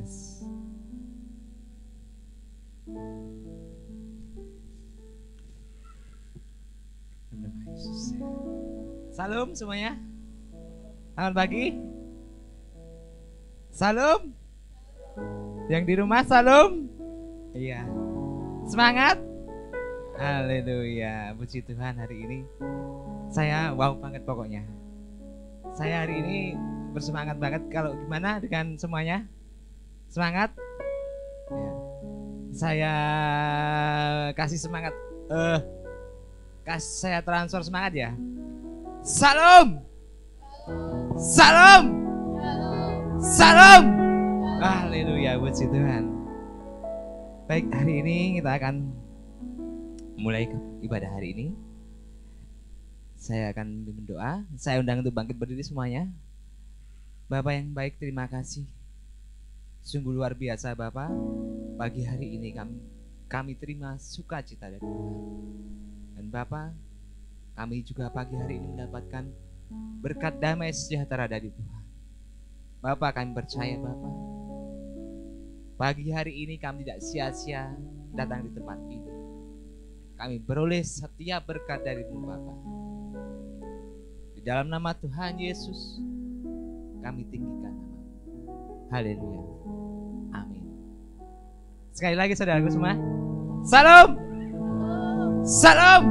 Yes. Nama Yesus. Salam semuanya. Selamat pagi. Salam. Yang di rumah salam. Iya. Semangat. Haleluya. Puji Tuhan, hari ini saya wow banget pokoknya. Saya hari ini bersemangat banget. Kalau gimana dengan semuanya? Semangat? Ya. Saya kasih semangat. Saya transfer semangat ya. Salam. Salam. Salam. Haleluya, puji Tuhan. Baik, hari ini kita akan mulai ibadah hari ini. Saya akan berdoa. Saya undang untuk bangkit berdiri semuanya. Bapak yang baik, terima kasih. Sungguh luar biasa Bapak. Pagi hari ini kami terima sukacita dari Tuhan. Dan Bapak, kami juga pagi hari ini mendapatkan berkat damai sejahtera dari Tuhan. Bapak, kami percaya Bapak, pagi hari ini kami tidak sia-sia datang di tempat ini. Kami beroleh setiap berkat dari-Mu Bapak. Di dalam nama Tuhan Yesus, kami tinggikan nama-Mu. Haleluya. Amin. Sekali lagi saudaraku semua. Salam. Salam.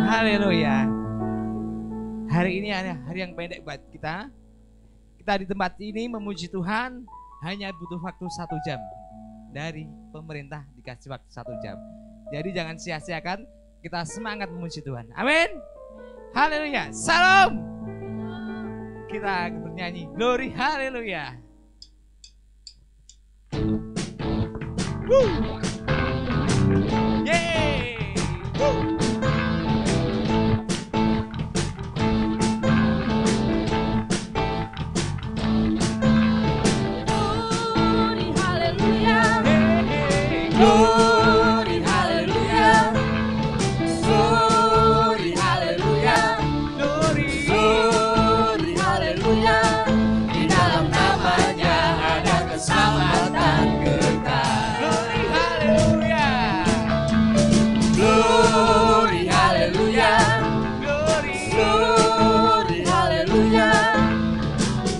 Haleluya. Hari ini adalah hari yang pendek buat kita. Kita di tempat ini memuji Tuhan hanya butuh waktu 1 jam. Dari pemerintah dikasih waktu 1 jam. Jadi jangan sia-siakan, kita semangat memuji Tuhan. Amin. Haleluya. Salam. Kita bernyanyi glory haleluya. Yeay. Glory haleluya. Glory haleluya. Glory haleluya. Di dalam namanya ada keselamatan kekal. Glory haleluya. Glory haleluya. Glory haleluya.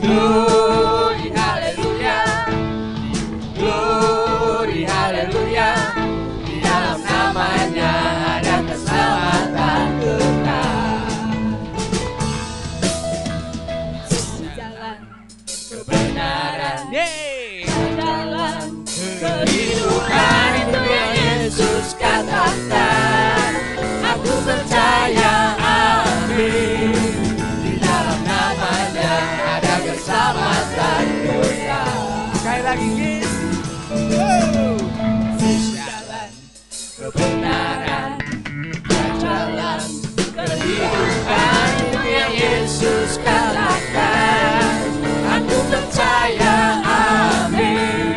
Glory haleluya. Glory haleluya. Di dalam namanya ada keselamatan kekal. Jalan kebenaran, jalan kehidupan, itu yang Yesus katakan. Aku percaya, amin. Di dalam namanya ada keselamatan kekal. Sekali lagi, jalan kebenaran dan jalan kehidupan, itu yang Yesus katakan. Aku percaya, amin.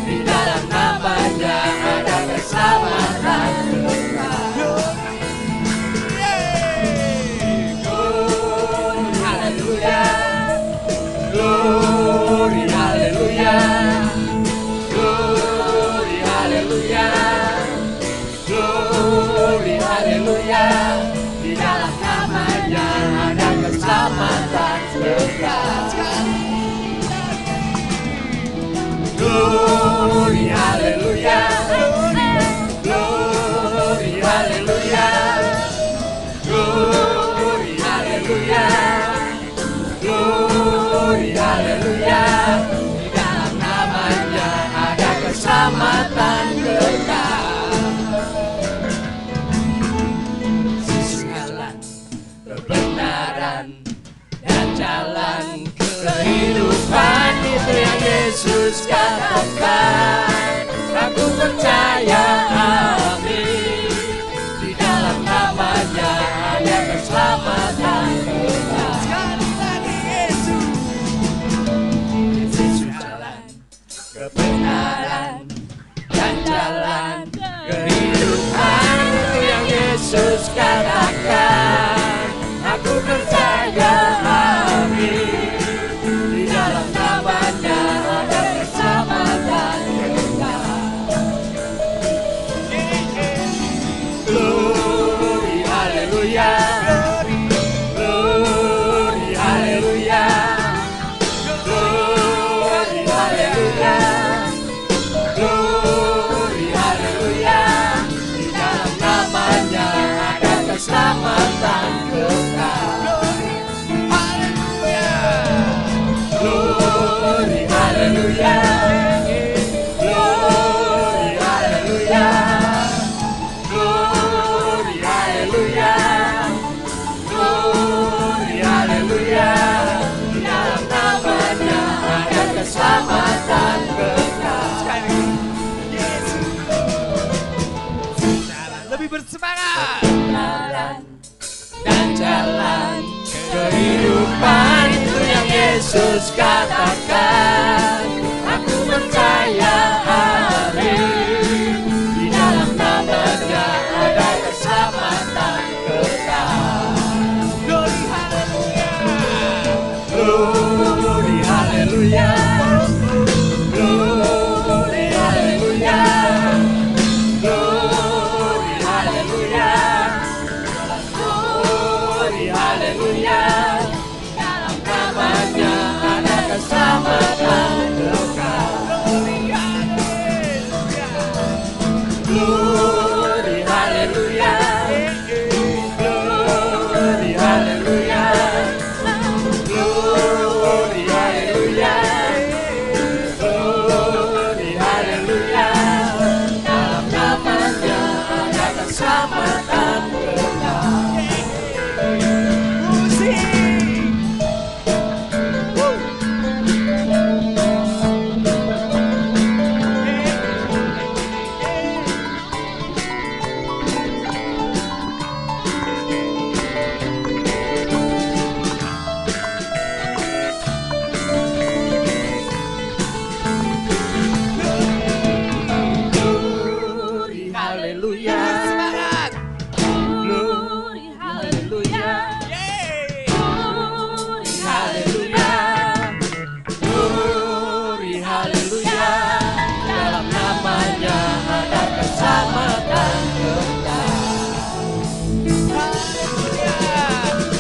Di dalam namanya ada keselamatan kekal. Glory haleluya. Glory haleluya. Glory haleluya. Glory haleluya. Di dalam namanya ada keselamatan kekal. Glory haleluya. Glory haleluya. Glory haleluya. Glory haleluya. Di dalam namanya ada keselamatan kekal. Jalan kebenaran dan jalan kehidupan, itu yang Yesus katakan. Aku percaya, amin. Di dalam namanya ada keselamatan kekal. Sekali lagi Yesus. Yesus jalan kebenaran dan jalan kehidupan, itu yang Yesus katakan. Aku percaya, amin. Di dalam namanya ada keselamatan. Yesus katakan, aku percaya amin. Di dalam nama-Nya ada keselamatan kekal. Glory haleluya. Glory haleluya. Glory haleluya. Glory haleluya. Glory haleluya. Dalam nama-Nya ada keselamatan kekal. Glory haleluya. Glory haleluya. Glory haleluya. Glory haleluya. Dalam nama-Nya ada keselamatan kekal. Glory haleluya. Semangat. Glory haleluya. Yeay. Glory haleluya. Glory haleluya. Dalam nama-Nya ada keselamatan kekal.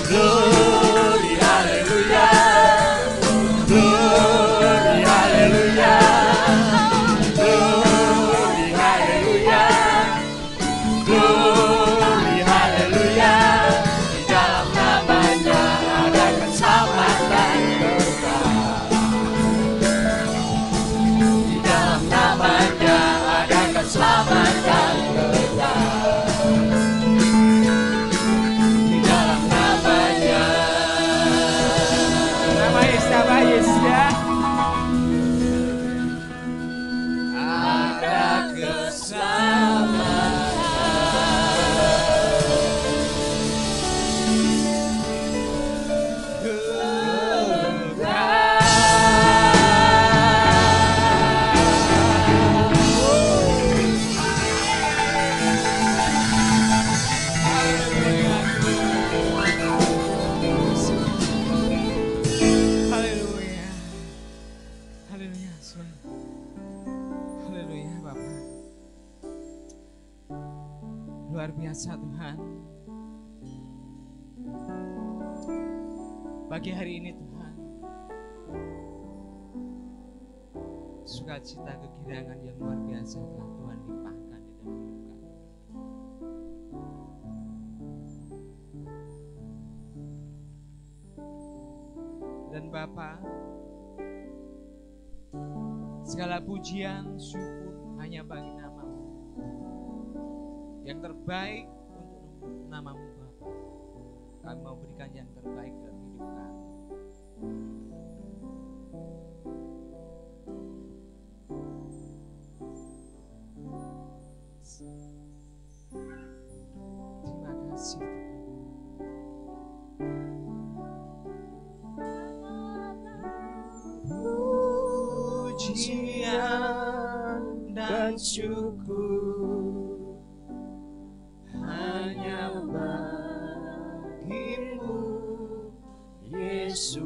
Glory haleluya. Glory haleluya. Glory haleluya. Glory haleluya. Di dalam nama-Nya ada keselamatan kekal. Di dalam nama-Nya ada keselamatan kekal. Di dalam nama-Nya. Nama Yesus ya. Ada keselamatan. Haleluya. Haleluya, Tuhan. Haleluya, Bapak. Luar biasa Tuhan. Pagi hari ini Tuhan, sukacita kegirangan yang luar biasa telah Tuhan limpahkan di dalam hidup kami. Dan Bapa, segala pujian, syukur hanya bagi nama-Mu. Yang terbaik untuk nama-Mu Bapa. Kami mau berikan yang terbaik dalam hidup kami. Terima kasih Tuhan. Pujian dan syukur hanya bagimu, Yesus.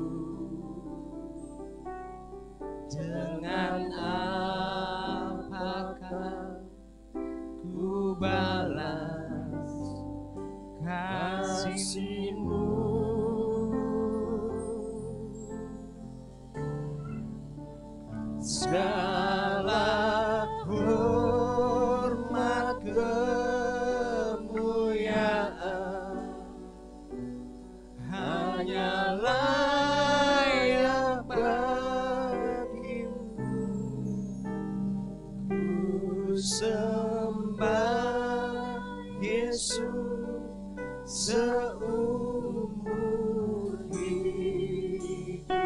Dengan apakah ku balas kasih-Mu? Segala hormat kemuliaan hanya layak bagimu. Ku sembah Yesus seumur hidupku.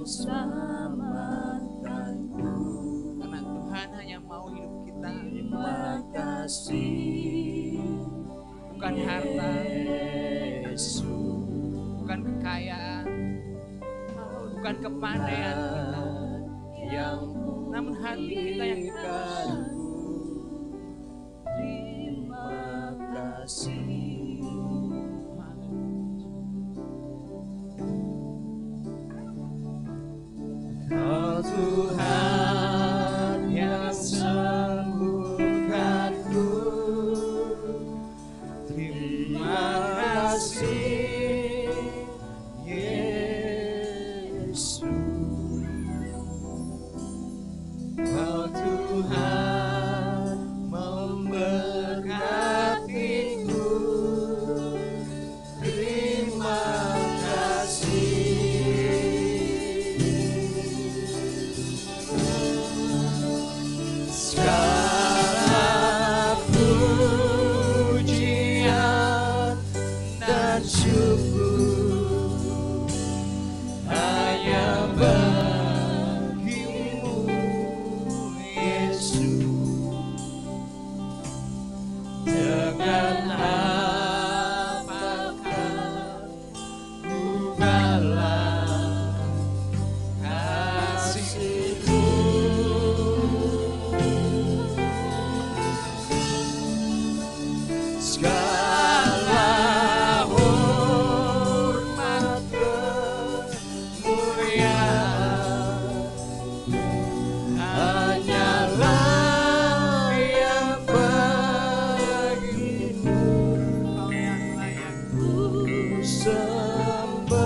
selamatkanku. Karena Tuhan hanya mau hidup kita. Terima kasih. Bukan harta, Yesus, bukan kekayaan, bukan kepandaian kita, yang namun hati kita yang tulus. Terima kasih. Oh Tuhan yang sembuhkanku, terima kasih Yesus. Oh Tuhan memberkatiku, terima kasih. Segala pujian dan syukur hanya bagimu, Yesus. Dengan apakah ku balas kasih-Mu? Segala hormat kemuliaan hanyalah yang bagimu. Ku sembah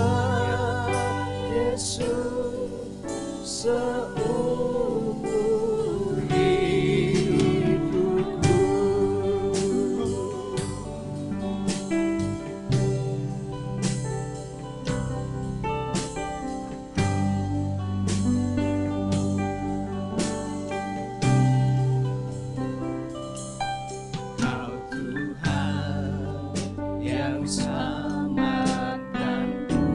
Yesus seumur hidupku. Kau Tuhan yang selamatkanku,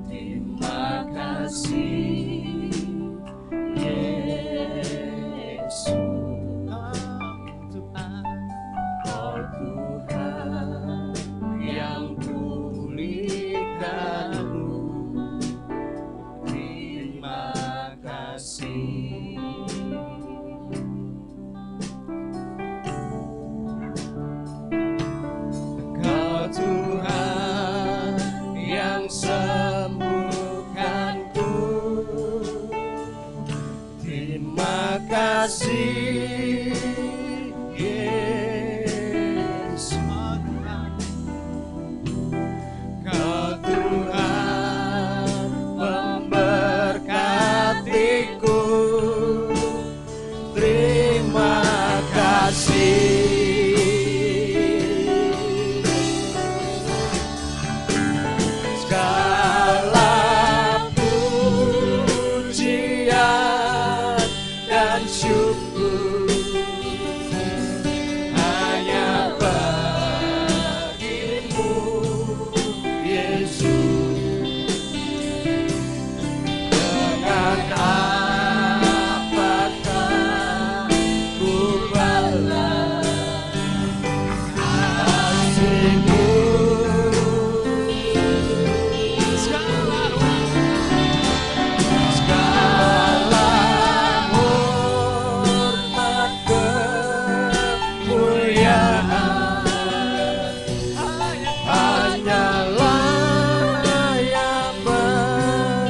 terima kasih Yesus. Oh Tuhan yang pulihkanku, terima kasih. Kau Tuhan yang sembuhkanku, terima kasih Yesus. Kau Tuhan memberkatiku, terima kasih. Segala pujian dan syukur hanya bagimu, Yesus. Dengan apakah ku balas kasih-Mu? Segala hormat kemuliaan hanyalah yang bagimu.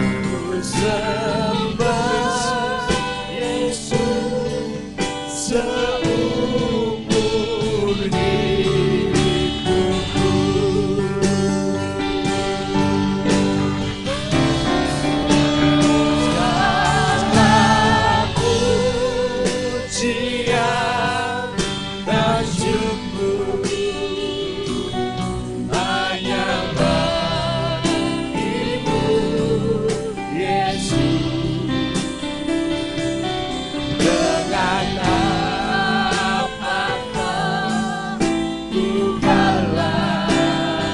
Ku sembah Yesus seumur hidupku. Segala pujian dan syukur hanya bagimu, Yesus. Dengan apakah ku balas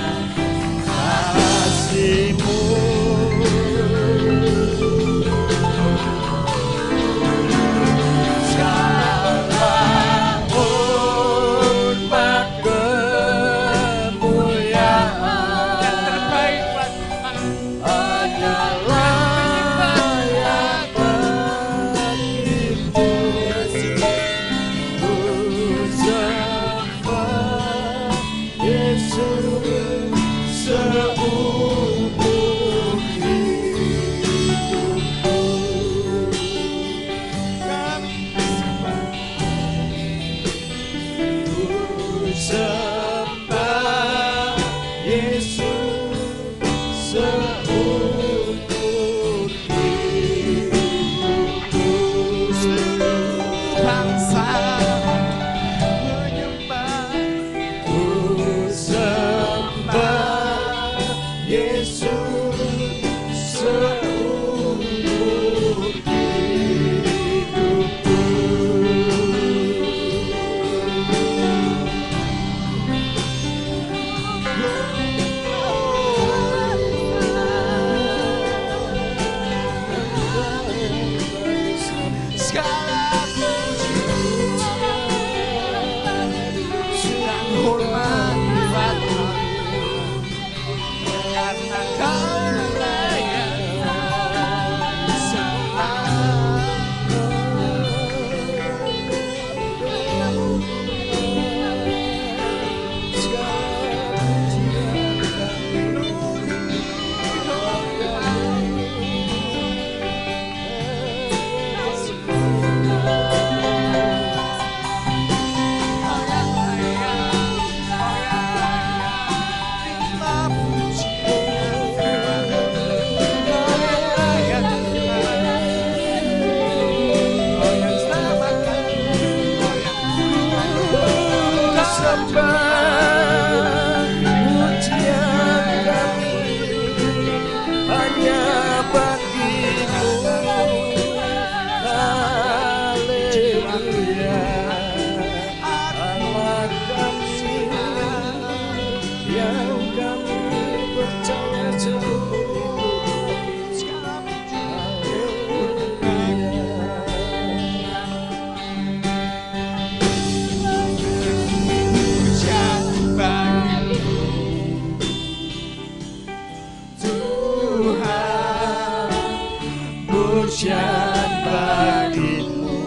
pujian bagimu,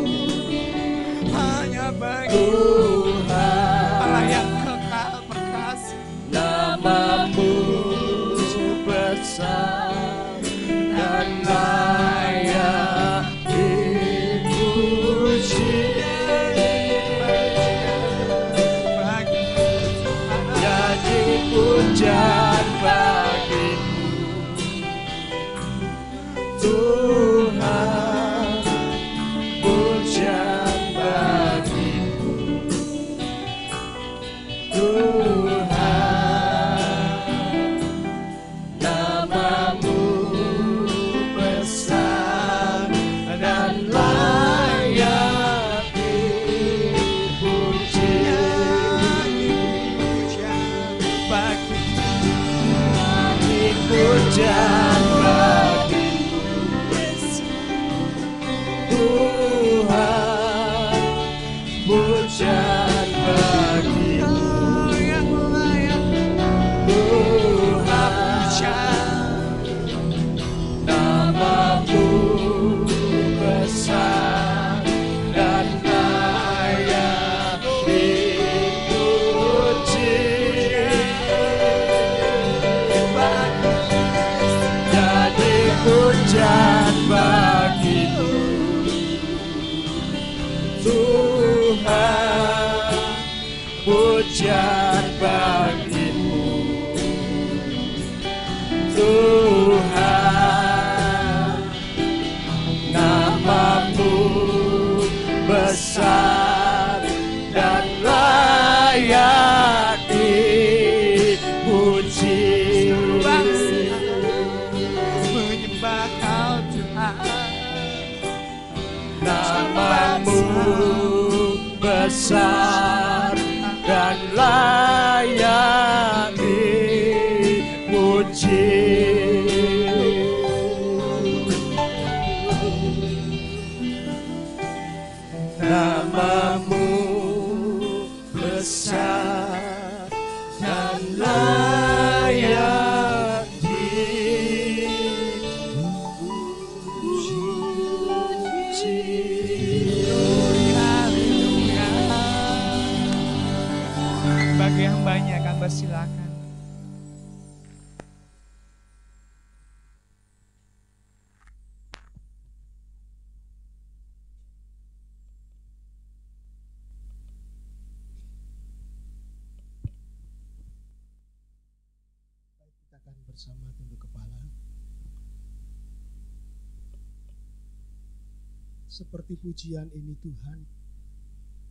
hanya bagi Tuhan, yang kekal perkasa. namamu besar dan layak dipuji. Jadi pujian bagimu, Tuhan, pujian bagimu, Tuhan, namamu besar dan layak dipuji. Pujian bagimu, Tuhan, pujian bagimu, Tuhan, namamu besar dan layak dipuji. Pujian bagimu, Tuhan, pujian bagimu, Tuhan, namamu besar dan layak dipuji. Namamu besar dan layak dipuji. Namamu besar dan layak Bagi hambanya akan bersilakan. Kita akan bersama tunduk kepala. Seperti pujian ini Tuhan,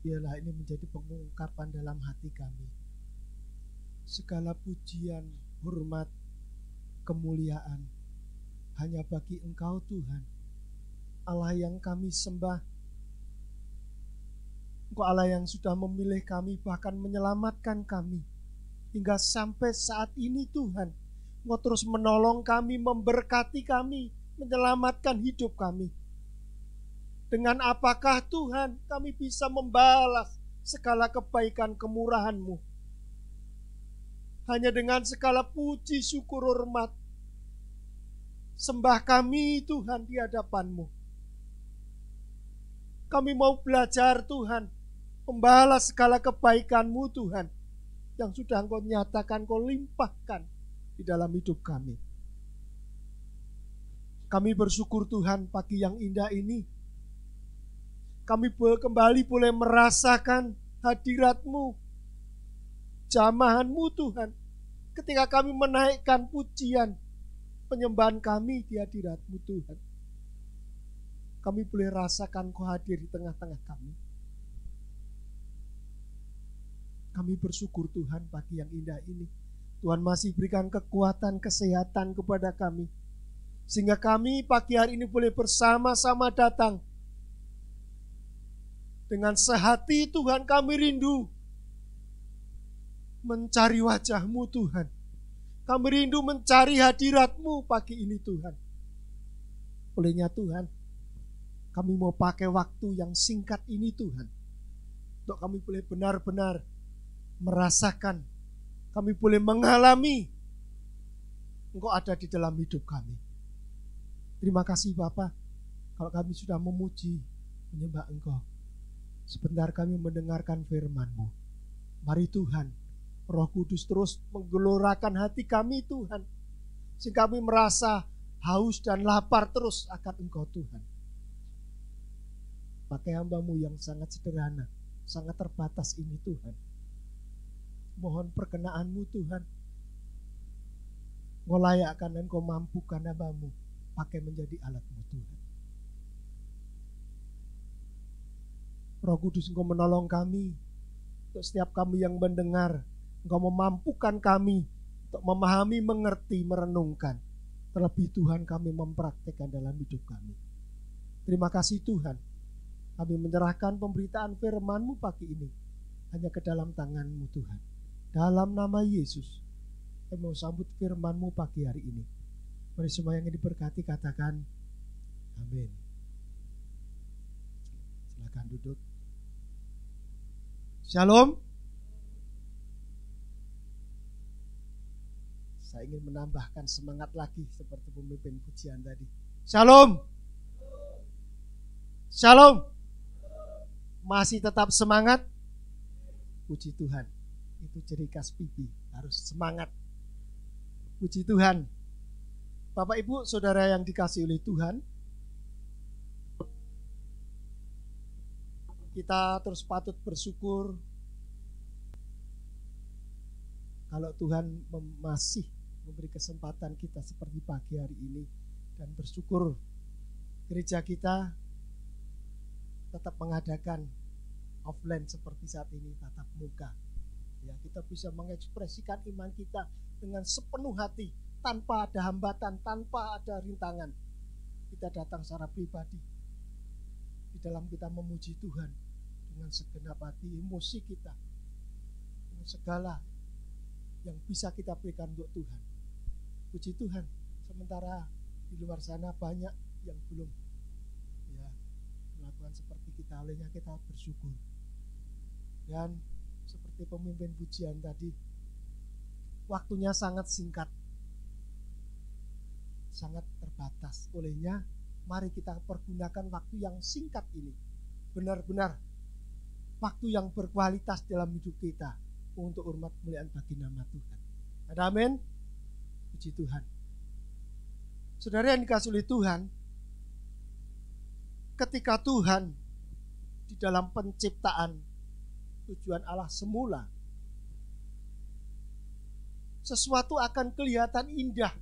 Biarlah ini menjadi pengungkapan dalam hati kami. Segala pujian, hormat, kemuliaan hanya bagi Engkau Tuhan, Allah yang kami sembah. Engkau Allah yang sudah memilih kami, bahkan menyelamatkan kami hingga sampai saat ini Tuhan. Engkau terus menolong kami, memberkati kami, menyelamatkan hidup kami. Dengan apakah Tuhan kami bisa membalas segala kebaikan kemurahan-Mu? Hanya dengan segala puji, syukur, hormat, sembah kami Tuhan di hadapan-Mu. Kami mau belajar Tuhan, membalas segala kebaikan-Mu Tuhan, yang sudah Engkau nyatakan, Engkau limpahkan di dalam hidup kami. Kami bersyukur Tuhan pagi yang indah ini. Kami kembali boleh merasakan hadirat-Mu, jamahan-Mu Tuhan. Ketika kami menaikkan pujian, penyembahan kami di hadirat-Mu Tuhan. Kami boleh rasakan Kau hadir di tengah-tengah kami. Kami bersyukur Tuhan pagi yang indah ini. Tuhan masih berikan kekuatan, kesehatan kepada kami. Sehingga kami pagi hari ini boleh bersama-sama datang. Dengan sehati Tuhan kami rindu mencari wajah-Mu Tuhan. Kami rindu mencari hadirat-Mu pagi ini Tuhan. Olehnya Tuhan, kami mau pakai waktu yang singkat ini Tuhan, untuk kami boleh benar-benar merasakan, kami boleh mengalami Engkau ada di dalam hidup kami. Terima kasih Bapa, kalau kami sudah memuji, menyembah Engkau. Sebentar kami mendengarkan firman-Mu. Mari Tuhan, Roh Kudus terus menggelorakan hati kami Tuhan, sehingga kami merasa haus dan lapar terus akan Engkau Tuhan. Pakai hamba-Mu yang sangat sederhana, sangat terbatas ini Tuhan. Mohon perkenan-Mu Tuhan. Engkau layakkan dan Engkau mampukan hamba-Mu pakai menjadi alat-Mu Tuhan. Roh Kudus, Engkau menolong kami. Untuk setiap kami yang mendengar, Engkau memampukan kami untuk memahami, mengerti, merenungkan. Terlebih Tuhan, kami mempraktikkan dalam hidup kami. Terima kasih Tuhan. Kami menyerahkan pemberitaan firman-Mu pagi ini hanya ke dalam tangan-Mu Tuhan. Dalam nama Yesus, kami mau sambut firman-Mu pagi hari ini. Mari semua yang diberkati katakan amin. Silakan duduk. Shalom. Saya ingin menambahkan semangat lagi seperti pemimpin pujian tadi. Shalom. Shalom. Masih tetap semangat? Puji Tuhan. Itu ciri khas pipi, harus semangat. Puji Tuhan. Bapak Ibu, saudara yang dikasihi oleh Tuhan, kita terus patut bersyukur kalau Tuhan masih memberi kesempatan kita seperti pagi hari ini, dan bersyukur gereja kita tetap mengadakan offline seperti saat ini, tatap muka. Ya, kita bisa mengekspresikan iman kita dengan sepenuh hati, tanpa ada hambatan, tanpa ada rintangan. Kita datang secara pribadi di dalam kita memuji Tuhan dengan segenap hati, emosi kita, dengan segala yang bisa kita berikan untuk Tuhan. Puji Tuhan. Sementara di luar sana banyak yang belum melakukan seperti kita, olehnya kita bersyukur. Dan seperti pemimpin pujian tadi, waktunya sangat singkat, sangat terbatas. Olehnya mari kita pergunakan waktu yang singkat ini benar-benar waktu yang berkualitas dalam hidup kita untuk hormat kemuliaan bagi nama Tuhan. Ada amin? Puji Tuhan. Saudara yang dikasihi oleh Tuhan, ketika Tuhan di dalam penciptaan tujuan Allah semula, sesuatu akan kelihatan indah,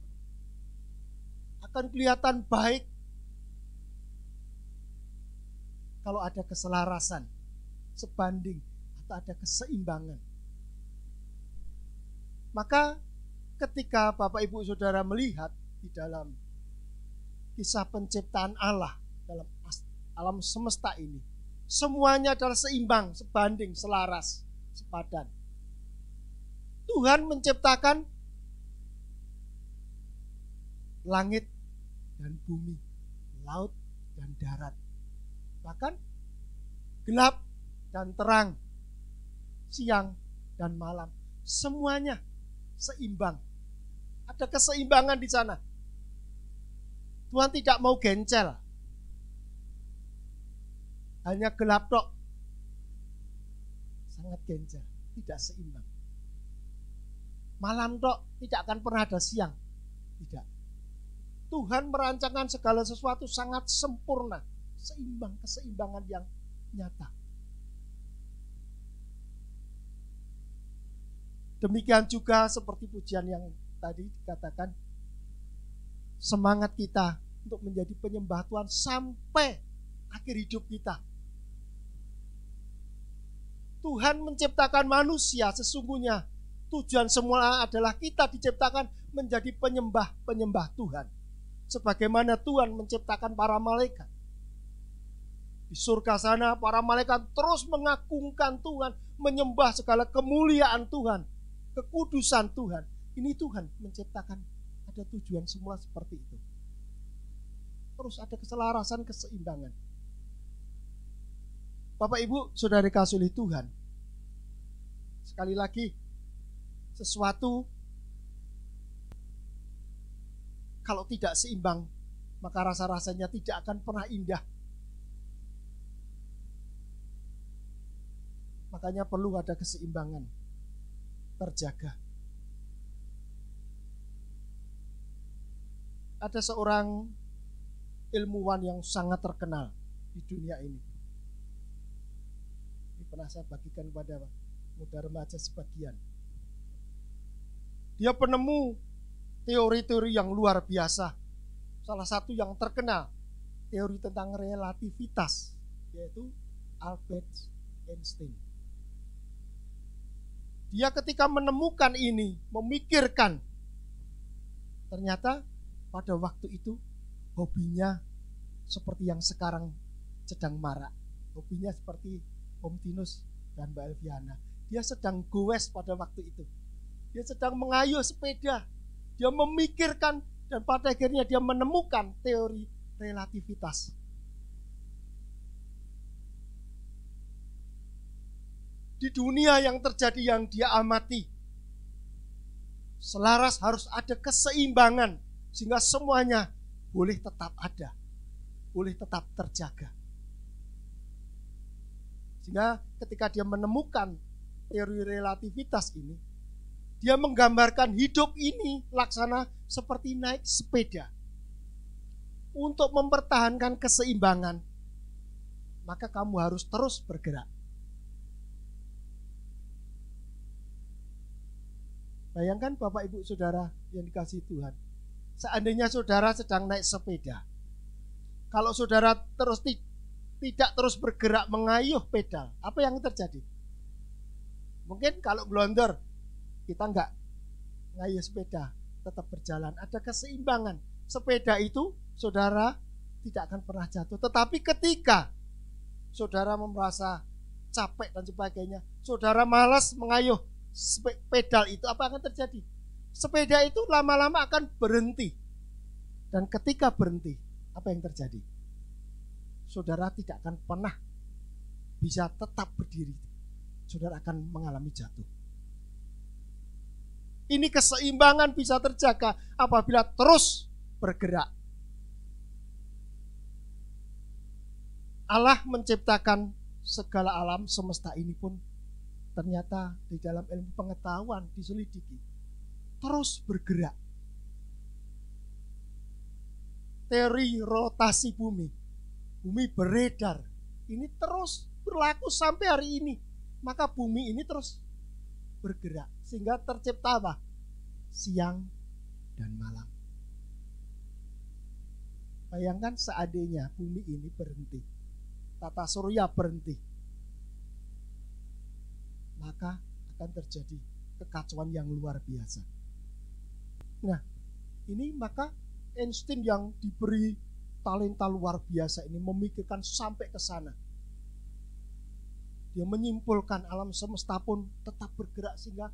akan kelihatan baik kalau ada keselarasan sebanding atau ada keseimbangan. Maka ketika Bapak Ibu Saudara melihat di dalam kisah penciptaan Allah dalam alam semesta ini, semuanya adalah seimbang, sebanding, selaras, sepadan. Tuhan menciptakan langit dan bumi, laut dan darat, bahkan gelap dan terang, siang dan malam, semuanya seimbang. Ada keseimbangan di sana. Tuhan tidak mau gencel. Hanya gelap tok. Sangat gencel, tidak seimbang. Malam tok, tidak akan pernah ada siang. Tidak. Tuhan merancangkan segala sesuatu sangat sempurna, seimbang, keseimbangan yang nyata. Demikian juga seperti pujian yang tadi dikatakan, semangat kita untuk menjadi penyembah Tuhan sampai akhir hidup kita. Tuhan menciptakan manusia, sesungguhnya tujuan semula adalah kita diciptakan menjadi penyembah-penyembah Tuhan. Sebagaimana Tuhan menciptakan para malaikat. Di surga sana para malaikat terus mengagungkan Tuhan, menyembah segala kemuliaan Tuhan, kekudusan Tuhan. Ini Tuhan menciptakan, ada tujuan semula seperti itu. Terus ada keselarasan, keseimbangan. Bapak Ibu Saudari kasih oleh Tuhan, sekali lagi, sesuatu kalau tidak seimbang, maka rasa-rasanya tidak akan pernah indah. Makanya perlu ada keseimbangan, terjaga. Ada seorang ilmuwan yang sangat terkenal di dunia ini. Ini pernah saya bagikan kepada muda remaja sebagian. Dia penemu teori-teori yang luar biasa. Salah satu yang terkenal, teori tentang relativitas, yaitu Albert Einstein. Dia ketika menemukan ini, memikirkan, ternyata pada waktu itu hobinya seperti yang sekarang sedang marak. Hobinya seperti Om Tinus dan Mbak Elviana. Dia sedang goes pada waktu itu. Dia sedang mengayuh sepeda. Dia memikirkan dan pada akhirnya dia menemukan teori relativitas. Di dunia yang terjadi yang dia amati, selaras harus ada keseimbangan sehingga semuanya boleh tetap ada, boleh tetap terjaga. Sehingga ketika dia menemukan teori relativitas ini, dia menggambarkan hidup ini laksana seperti naik sepeda. Untuk mempertahankan keseimbangan, maka kamu harus terus bergerak. Bayangkan Bapak Ibu Saudara yang dikasihi Tuhan. Seandainya saudara sedang naik sepeda, kalau saudara tidak terus bergerak mengayuh pedal, apa yang terjadi? Mungkin kalau blunder, kita enggak ngayuh sepeda, tetap berjalan. Ada keseimbangan. Sepeda itu saudara tidak akan pernah jatuh. Tetapi ketika saudara merasa capek dan sebagainya, saudara malas mengayuh pedal itu, apa akan terjadi? Sepeda itu lama-lama akan berhenti. Dan ketika berhenti, apa yang terjadi? Saudara tidak akan pernah bisa tetap berdiri. Saudara akan mengalami jatuh. Ini keseimbangan bisa terjaga apabila terus bergerak. Allah menciptakan segala alam semesta ini pun ternyata di dalam ilmu pengetahuan diselidiki terus bergerak. Teori rotasi bumi, bumi beredar, ini terus berlaku sampai hari ini. Maka bumi ini terus bergerak sehingga tercipta apa? Siang dan malam. Bayangkan seandainya bumi ini berhenti, tata surya berhenti, maka akan terjadi kekacauan yang luar biasa. Nah, ini maka Einstein yang diberi talenta luar biasa ini memikirkan sampai ke sana. Dia menyimpulkan alam semesta pun tetap bergerak sehingga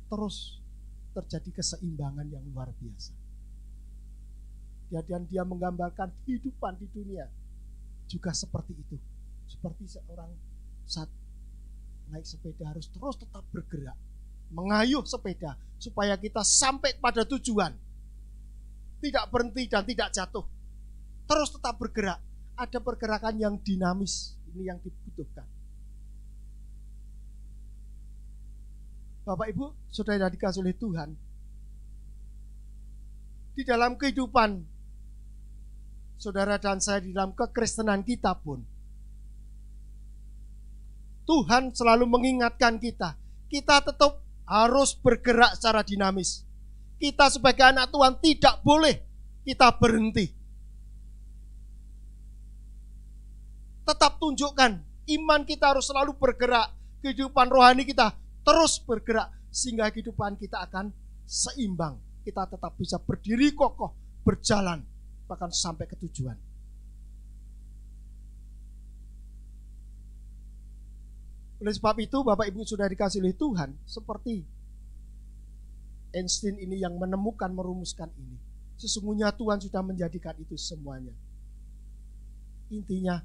terus terjadi keseimbangan yang luar biasa. Dan dia menggambarkan kehidupan di dunia juga seperti itu. Seperti seorang saat naik sepeda harus terus tetap bergerak, mengayuh sepeda supaya kita sampai pada tujuan. Tidak berhenti dan tidak jatuh. Terus tetap bergerak. Ada pergerakan yang dinamis, ini yang dibutuhkan. Bapak Ibu, saudara dikasih oleh Tuhan, di dalam kehidupan saudara dan saya, di dalam kekristenan kita pun, Tuhan selalu mengingatkan kita tetap harus bergerak secara dinamis. Kita sebagai anak Tuhan tidak boleh kita berhenti. Tetap tunjukkan, iman kita harus selalu bergerak. Kehidupan rohani kita terus bergerak, sehingga kehidupan kita akan seimbang. Kita tetap bisa berdiri kokoh, berjalan, bahkan sampai ke tujuan. Oleh sebab itu, Bapak Ibu sudah dikasih oleh Tuhan, seperti Einstein ini yang merumuskan ini. Sesungguhnya Tuhan sudah menjadikan itu semuanya. Intinya,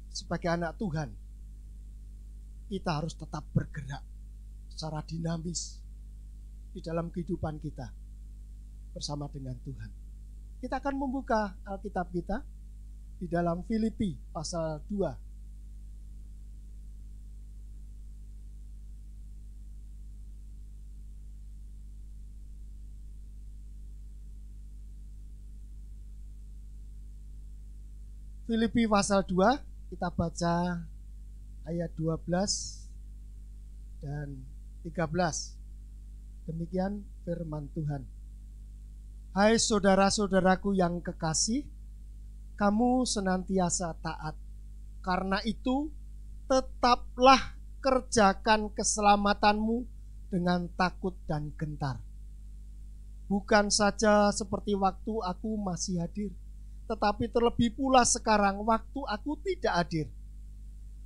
sebagai anak Tuhan, kita harus tetap bergerak secara dinamis di dalam kehidupan kita bersama dengan Tuhan. Kita akan membuka Alkitab kita di dalam Filipi pasal 2. Filipi pasal 2, kita baca ayat 12 dan 13. Demikian firman Tuhan. Hai saudara-saudaraku yang kekasih, kamu senantiasa taat. Karena itu, tetaplah kerjakan keselamatanmu dengan takut dan gentar. Bukan saja seperti waktu aku masih hadir, tetapi terlebih pula sekarang waktu aku tidak hadir.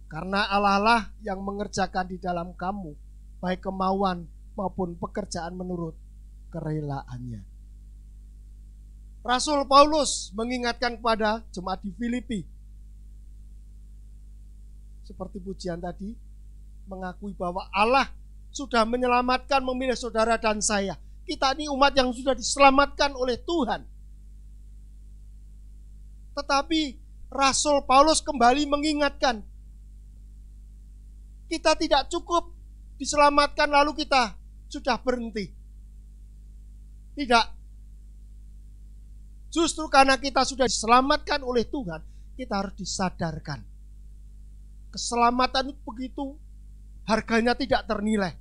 Karena Allah lah yang mengerjakan di dalam kamu, baik kemauan maupun pekerjaan menurut kerelaannya. Rasul Paulus mengingatkan kepada jemaat di Filipi, seperti pujian tadi, mengakui bahwa Allah sudah menyelamatkan, memilih saudara dan saya. Kita ini umat yang sudah diselamatkan oleh Tuhan. Tetapi Rasul Paulus kembali mengingatkan, kita tidak cukup diselamatkan lalu kita sudah berhenti. Tidak. Justru karena kita sudah diselamatkan oleh Tuhan, kita harus disadarkan. Keselamatan itu begitu harganya tidak ternilai.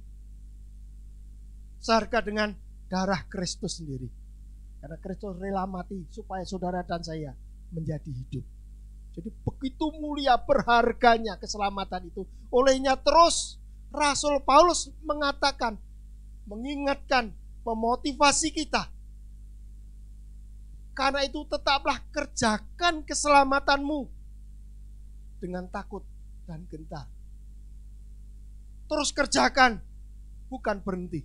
Seharga dengan darah Kristus sendiri. Karena Kristus rela mati supaya saudara dan saya menjadi hidup. Jadi begitu mulia berharganya keselamatan itu. Olehnya terus Rasul Paulus mengatakan, mengingatkan, memotivasi kita. Karena itu tetaplah kerjakan keselamatanmu dengan takut dan gentar. Terus kerjakan, bukan berhenti.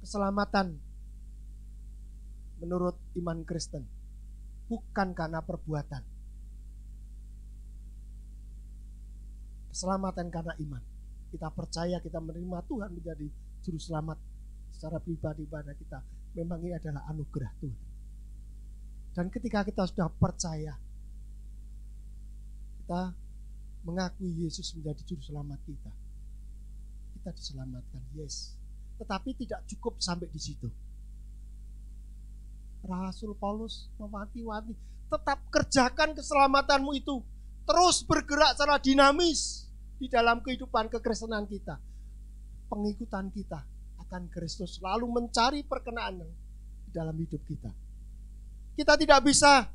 Keselamatan menurut iman Kristen bukan karena perbuatan. Keselamatan karena iman. Kita percaya, kita menerima Tuhan menjadi juru selamat secara pribadi pada kita. Memang ini adalah anugerah Tuhan. Dan ketika kita sudah percaya, kita mengakui Yesus menjadi juru selamat kita. Kita diselamatkan, yes. Tetapi tidak cukup sampai di situ. Rasul Paulus mewanti-wanti, tetap kerjakan keselamatanmu itu. Terus bergerak secara dinamis di dalam kehidupan kekristenan kita. Pengikutan kita akan Kristus selalu mencari perkenaan di dalam hidup kita. Kita tidak bisa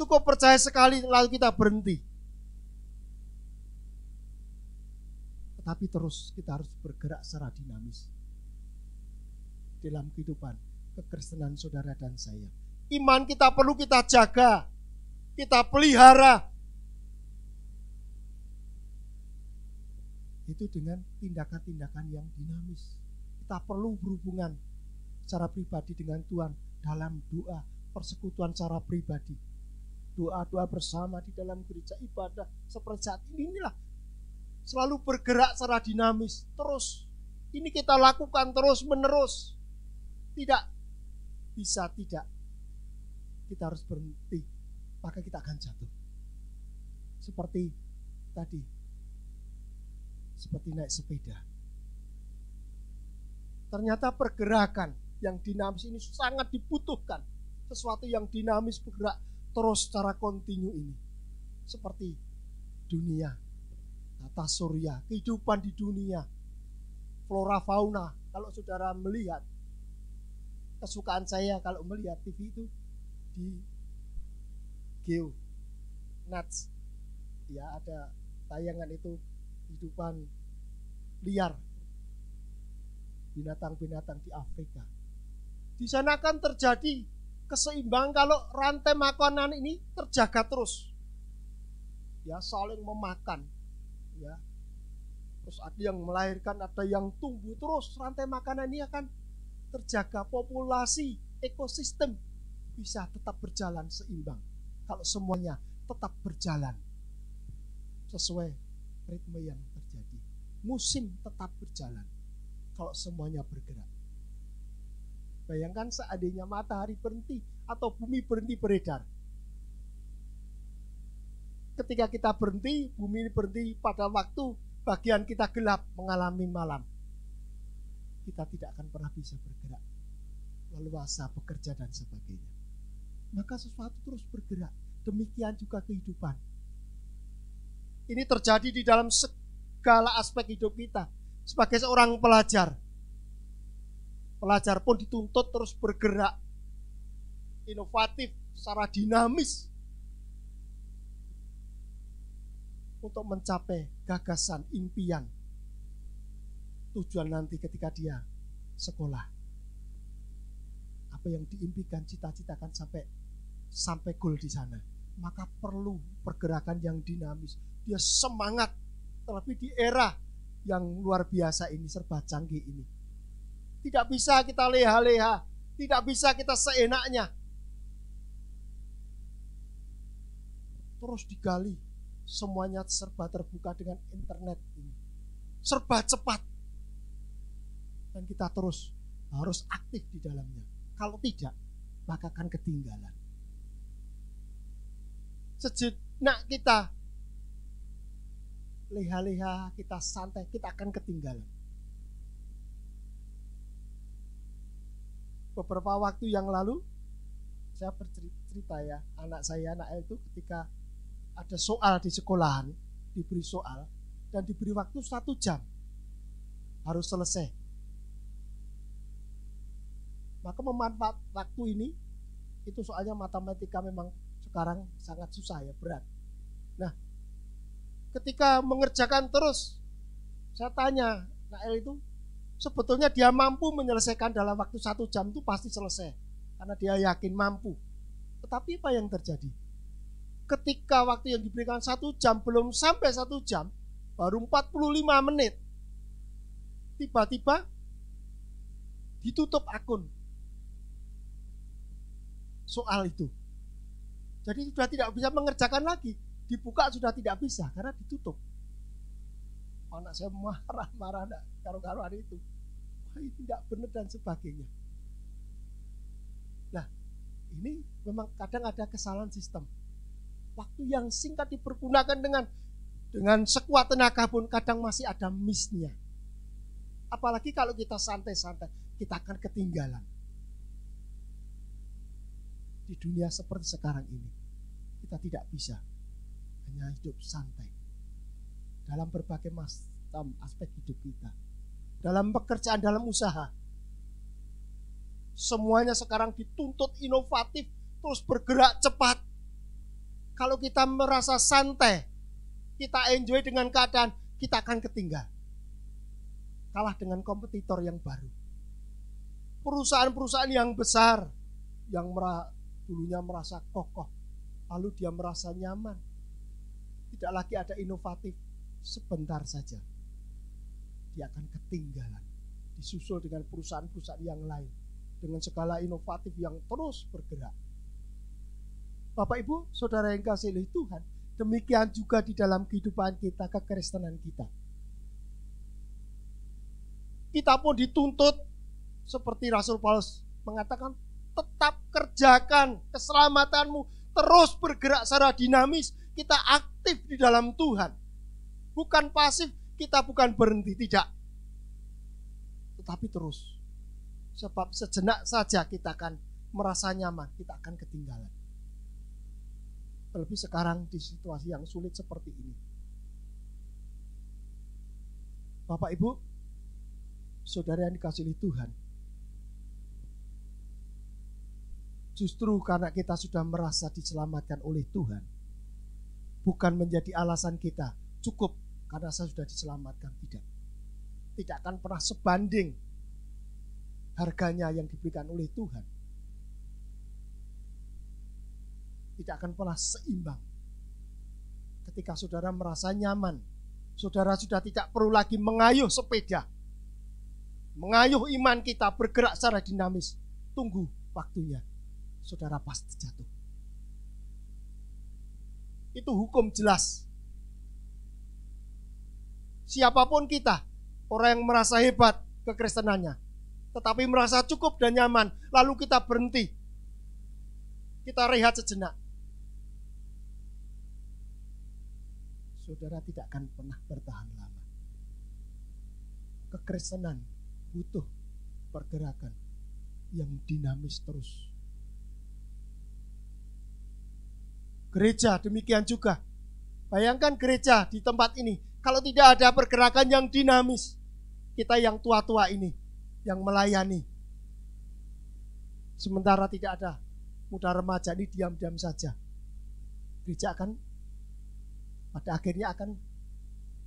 cukup percaya sekali lalu kita berhenti. Tetapi terus kita harus bergerak secara dinamis dalam kehidupan kekristenan saudara dan saya. Iman kita perlu kita jaga, kita pelihara. Itu dengan tindakan-tindakan yang dinamis. Kita perlu berhubungan secara pribadi dengan Tuhan dalam doa, persekutuan secara pribadi. Doa-doa bersama di dalam gereja, ibadah seperti saat ini, inilah selalu bergerak secara dinamis. Terus ini kita lakukan terus menerus. Tidak bisa tidak. Kita harus berhenti, maka kita akan jatuh. Seperti tadi, seperti naik sepeda. Ternyata pergerakan yang dinamis ini sangat dibutuhkan. Sesuatu yang dinamis bergerak terus secara kontinu ini. Seperti dunia, tata surya, kehidupan di dunia, flora fauna. Kalau saudara melihat, kesukaan saya kalau melihat TV itu di GeoNats. Ya, ada tayangan itu kehidupan liar, binatang-binatang di Afrika. Di sana kan terjadi keseimbangan kalau rantai makanan ini terjaga terus. Ya, saling memakan. Ya. Terus ada yang melahirkan, ada yang tumbuh terus, rantai makanan ini akan terjaga, populasi, ekosistem bisa tetap berjalan seimbang. Kalau semuanya tetap berjalan sesuai ritme yang terjadi. Musim tetap berjalan kalau semuanya bergerak. Bayangkan seandainya matahari berhenti atau bumi berhenti beredar. Ketika kita berhenti, bumi berhenti pada waktu bagian kita gelap mengalami malam. Kita tidak akan pernah bisa bergerak, leluasa bekerja dan sebagainya. Maka sesuatu terus bergerak. Demikian juga kehidupan. Ini terjadi di dalam segala aspek hidup kita. Sebagai seorang pelajar, pelajar pun dituntut terus bergerak, inovatif, secara dinamis untuk mencapai gagasan, impian, tujuan nanti ketika dia sekolah. Apa yang diimpikan, cita-citakan sampai goal di sana. Maka perlu pergerakan yang dinamis. Dia semangat, terlebih di era yang luar biasa ini, serba canggih ini. Tidak bisa kita leha-leha, tidak bisa kita seenaknya. Terus digali, semuanya serba terbuka dengan internet ini. Serba cepat. Dan kita terus harus aktif di dalamnya. Kalau tidak, maka akan ketinggalan. Sejenak kita leha-leha, kita santai, kita akan ketinggalan. Beberapa waktu yang lalu, saya bercerita ya, anak itu ketika ada soal di sekolahan, diberi soal, dan diberi waktu 1 jam, harus selesai. Maka memanfaat waktu ini, itu soalnya matematika memang sekarang sangat susah ya, berat. Nah, ketika mengerjakan terus, saya tanya, Nael itu sebetulnya dia mampu menyelesaikan dalam waktu 1 jam itu pasti selesai. Karena dia yakin mampu. Tetapi apa yang terjadi? Ketika waktu yang diberikan 1 jam, belum sampai 1 jam, baru 45 menit, tiba-tiba ditutup akun soal itu. Jadi sudah tidak bisa mengerjakan lagi. Dibuka sudah tidak bisa karena ditutup. Anak saya marah-marah karu-karuan itu. Wah, itu tidak benar dan sebagainya. Nah, ini memang kadang ada kesalahan sistem. Waktu yang singkat dipergunakan dengan sekuat tenaga pun kadang masih ada miss-nya. Apalagi kalau kita santai-santai, kita akan ketinggalan. Di dunia seperti sekarang ini, kita tidak bisa hanya hidup santai dalam berbagai macam aspek hidup kita, dalam pekerjaan, dalam usaha. Semuanya sekarang dituntut inovatif, terus bergerak cepat. Kalau kita merasa santai, kita enjoy dengan keadaan, kita akan ketinggalan. kalah dengan kompetitor yang baru. Perusahaan-perusahaan yang besar yang dulunya merasa kokoh, lalu dia merasa nyaman, tidak lagi ada inovatif, sebentar saja dia akan ketinggalan, disusul dengan perusahaan-perusahaan yang lain dengan segala inovatif yang terus bergerak. Bapak Ibu, saudara yang kasih oleh Tuhan, demikian juga di dalam kehidupan kita, kekristenan kita. Kita pun dituntut seperti Rasul Paulus mengatakan, tetap kerjakan keselamatanmu, terus bergerak secara dinamis. Kita aktif di dalam Tuhan, bukan pasif. Kita bukan berhenti, tidak, tetapi terus. Sebab sejenak saja kita akan merasa nyaman, kita akan ketinggalan. Terlebih sekarang di situasi yang sulit seperti ini. Bapak Ibu, saudara yang dikasihi Tuhan, justru karena kita sudah merasa diselamatkan oleh Tuhan, bukan menjadi alasan kita cukup karena saya sudah diselamatkan, tidak akan pernah sebanding harganya yang diberikan oleh Tuhan. Tidak akan pernah seimbang. Ketika saudara merasa nyaman, saudara sudah tidak perlu lagi mengayuh sepeda, mengayuh iman kita bergerak secara dinamis. Tunggu waktunya, saudara pasti jatuh. Itu hukum jelas. Siapapun kita, orang yang merasa hebat kekristenannya, tetapi merasa cukup dan nyaman, lalu kita berhenti, kita rehat sejenak, saudara tidak akan pernah bertahan lama. Kekristenan butuh pergerakan yang dinamis terus. Gereja demikian juga. Bayangkan gereja di tempat ini, kalau tidak ada pergerakan yang dinamis, kita yang tua-tua ini, yang melayani, sementara tidak ada muda remaja ini diam-diam saja, gereja akan pada akhirnya akan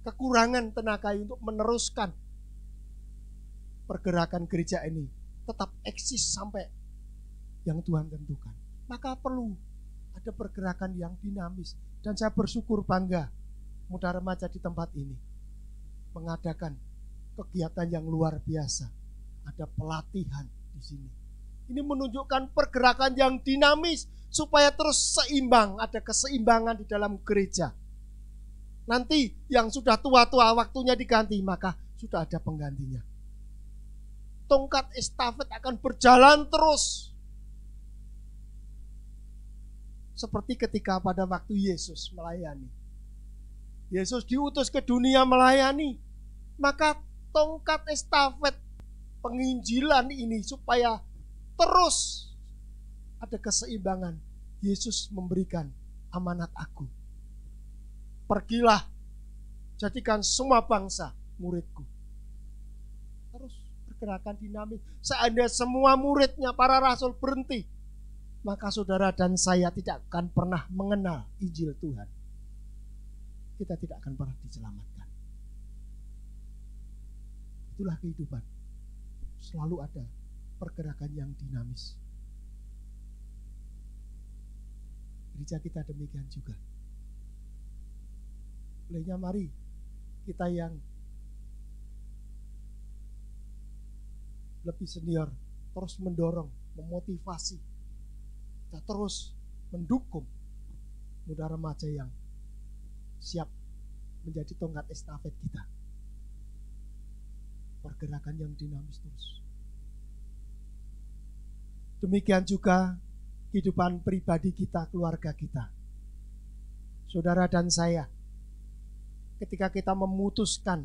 kekurangan tenaga untuk meneruskan pergerakan gereja ini tetap eksis sampai yang Tuhan tentukan. Maka perlu ada pergerakan yang dinamis. Dan saya bersyukur bangga muda remaja di tempat ini mengadakan kegiatan yang luar biasa. Ada pelatihan di sini. Ini menunjukkan pergerakan yang dinamis supaya terus seimbang, ada keseimbangan di dalam gereja. Nanti yang sudah tua-tua waktunya diganti, maka sudah ada penggantinya. Tongkat estafet akan berjalan terus. Seperti ketika pada waktu Yesus melayani. Yesus diutus ke dunia melayani. Maka tongkat estafet penginjilan ini supaya terus ada keseimbangan. Yesus memberikan amanat agung. Pergilah, jadikan semua bangsa muridku. Terus pergerakan dinamis. Seandainya semua muridnya para rasul berhenti, maka saudara dan saya tidak akan pernah mengenal Injil Tuhan. Kita tidak akan pernah diselamatkan. Itulah kehidupan. Selalu ada pergerakan yang dinamis. Gereja kita demikian juga. Olehnya mari kita yang lebih senior terus mendorong, memotivasi, kita terus mendukung muda remaja yang siap menjadi tongkat estafet kita. Pergerakan yang dinamis terus. Demikian juga kehidupan pribadi kita, keluarga kita. Saudara dan saya, ketika kita memutuskan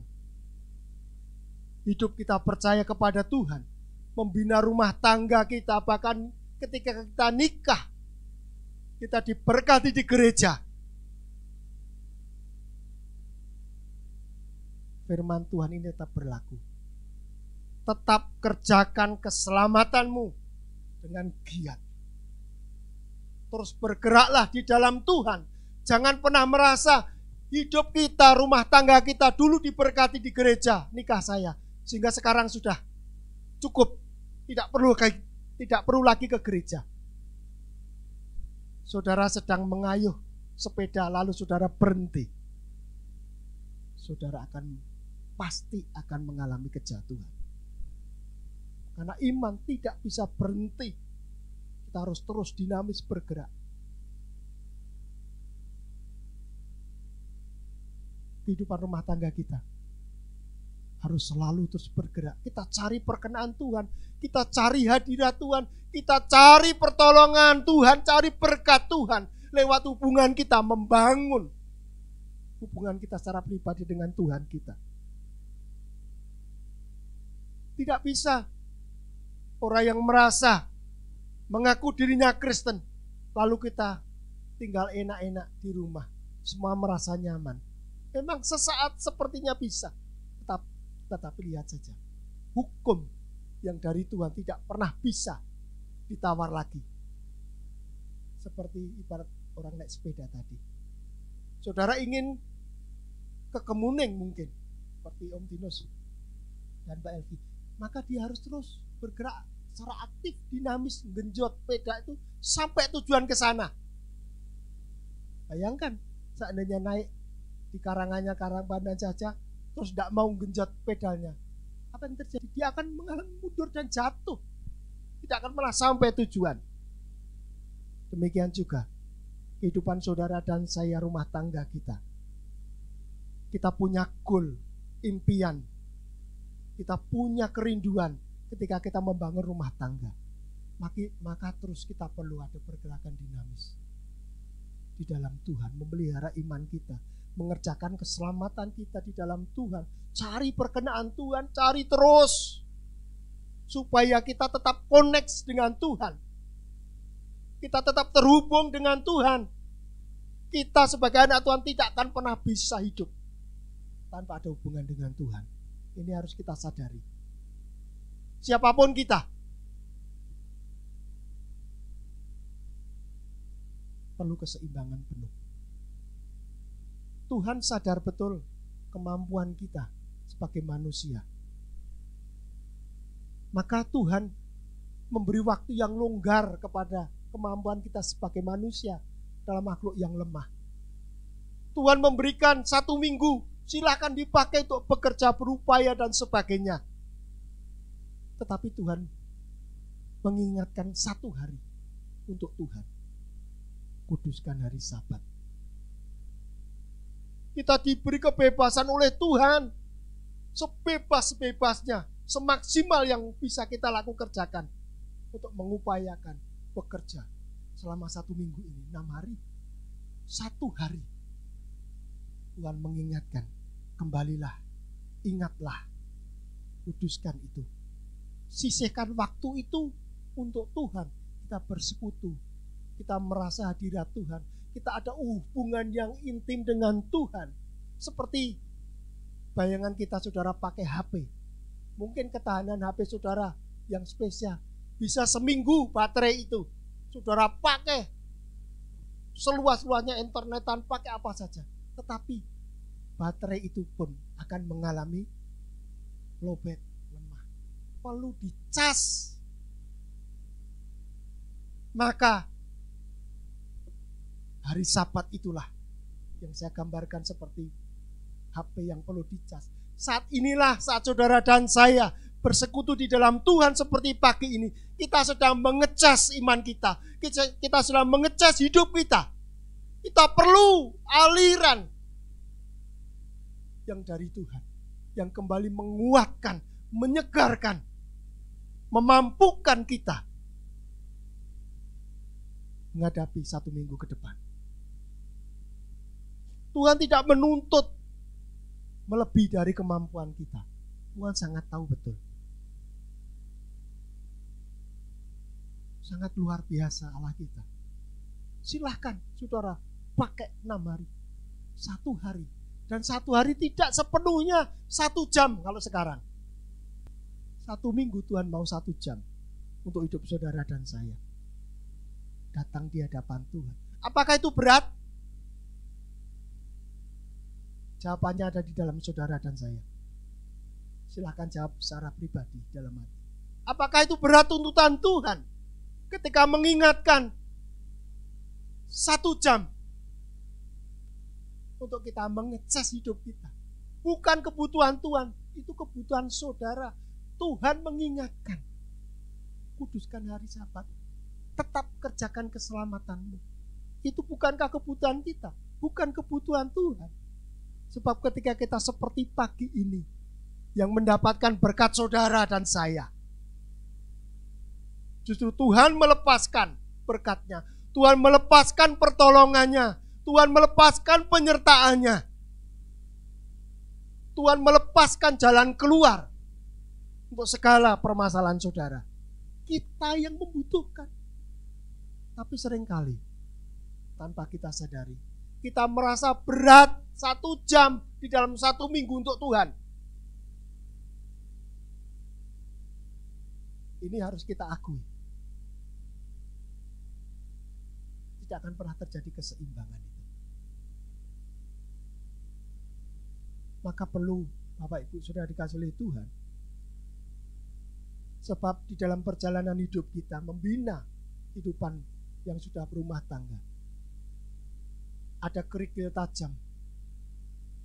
hidup kita percaya kepada Tuhan, membina rumah tangga kita, bahkan ketika kita nikah, kita diberkati di gereja. Firman Tuhan ini tetap berlaku. Tetap kerjakan keselamatanmu dengan giat. Terus bergeraklah di dalam Tuhan. Jangan pernah merasa hidup kita, rumah tangga kita dulu diberkati di gereja, nikah saya. Sehingga sekarang sudah cukup, tidak perlu lagi ke gereja. Saudara sedang mengayuh sepeda lalu saudara berhenti, saudara pasti akan mengalami kejatuhan. Karena iman tidak bisa berhenti. Kita harus terus dinamis bergerak. Kehidupan rumah tangga kita harus selalu terus bergerak. Kita cari perkenaan Tuhan, kita cari hadirat Tuhan, kita cari pertolongan Tuhan, cari berkat Tuhan. Lewat hubungan kita membangun hubungan kita secara pribadi dengan Tuhan kita. Tidak bisa orang yang merasa mengaku dirinya Kristen, lalu kita tinggal enak-enak di rumah, semua merasa nyaman. Memang sesaat sepertinya bisa, tetapi lihat saja, hukum yang dari Tuhan tidak pernah bisa ditawar lagi. Seperti ibarat orang naik sepeda tadi. Saudara ingin ke Kemuning mungkin, seperti Om Dinus dan Mbak Elvi, maka dia harus terus bergerak secara aktif, dinamis, genjot sepeda itu sampai tujuan ke sana. Bayangkan, seandainya naik di Karanganyar, Karangpandan saja, terus tidak mau genjot pedalnya, apa yang terjadi? Dia akan mengalami mundur dan jatuh, tidak akan pernah sampai tujuan. Demikian juga kehidupan saudara dan saya, rumah tangga kita. Kita punya goal, impian, kita punya kerinduan ketika kita membangun rumah tangga. Maka terus kita perlu ada pergerakan dinamis di dalam Tuhan, memelihara iman kita, mengerjakan keselamatan kita di dalam Tuhan, cari perkenaan Tuhan, cari terus supaya kita tetap connect dengan Tuhan, kita tetap terhubung dengan Tuhan. Kita sebagai anak Tuhan tidak akan pernah bisa hidup tanpa ada hubungan dengan Tuhan. Ini harus kita sadari. Siapapun kita, perlu keseimbangan penuh. Tuhan sadar betul kemampuan kita sebagai manusia. Maka Tuhan memberi waktu yang longgar kepada kemampuan kita sebagai manusia dalam makhluk yang lemah. Tuhan memberikan 1 minggu, silakan dipakai untuk bekerja, berupaya dan sebagainya. Tetapi Tuhan mengingatkan 1 hari untuk Tuhan. Kuduskan hari Sabat. Kita diberi kebebasan oleh Tuhan, sebebas-bebasnya, semaksimal yang bisa kita kerjakan untuk mengupayakan bekerja selama 1 minggu ini, 6 hari. 1 hari Tuhan mengingatkan, kembalilah, ingatlah, kuduskan itu. Sisihkan waktu itu untuk Tuhan. Kita bersekutu, kita merasa hadirat Tuhan, kita ada hubungan yang intim dengan Tuhan. Seperti bayangan kita, saudara pakai HP. Mungkin ketahanan HP saudara yang spesial bisa seminggu baterai itu. Saudara pakai seluas-luasnya, internetan, pakai apa saja. Tetapi baterai itu pun akan mengalami lowbat, lemah. Perlu dicas. Maka hari Sabat itulah yang saya gambarkan seperti HP yang perlu dicas. Saat inilah saat saudara dan saya bersekutu di dalam Tuhan seperti pagi ini. Kita sedang mengecas iman kita. Kita sedang mengecas hidup kita. Kita perlu aliran yang dari Tuhan, yang kembali menguatkan, menyegarkan, memampukan kita menghadapi 1 minggu ke depan. Tuhan tidak menuntut melebihi dari kemampuan kita. Tuhan sangat tahu betul. Sangat luar biasa Allah kita. Silahkan saudara pakai 6 hari, 1 hari. Dan 1 hari tidak sepenuhnya 1 jam kalau sekarang. 1 minggu Tuhan mau 1 jam untuk hidup saudara dan saya. Datang di hadapan Tuhan. Apakah itu berat? Jawabannya ada di dalam saudara dan saya. Silahkan jawab secara pribadi dalam hati. Apakah itu berat tuntutan Tuhan ketika mengingatkan 1 jam untuk kita mengecas hidup kita? Bukan kebutuhan Tuhan, itu kebutuhan saudara. Tuhan mengingatkan, kuduskan hari Sabat, tetap kerjakan keselamatanmu. Itu bukankah kebutuhan kita? Bukan kebutuhan Tuhan. Sebab ketika kita seperti pagi ini, yang mendapatkan berkat saudara dan saya, justru Tuhan melepaskan berkatnya, Tuhan melepaskan pertolongannya, Tuhan melepaskan penyertaannya, Tuhan melepaskan jalan keluar untuk segala permasalahan saudara. Kita yang membutuhkan. Tapi seringkali tanpa kita sadari, kita merasa berat 1 jam di dalam 1 minggu untuk Tuhan. Ini harus kita akui. Tidak akan pernah terjadi keseimbangan itu. Maka perlu Bapak Ibu Saudara dikasih oleh Tuhan. Sebab di dalam perjalanan hidup kita membina kehidupan yang sudah berumah tangga, ada kerikil tajam,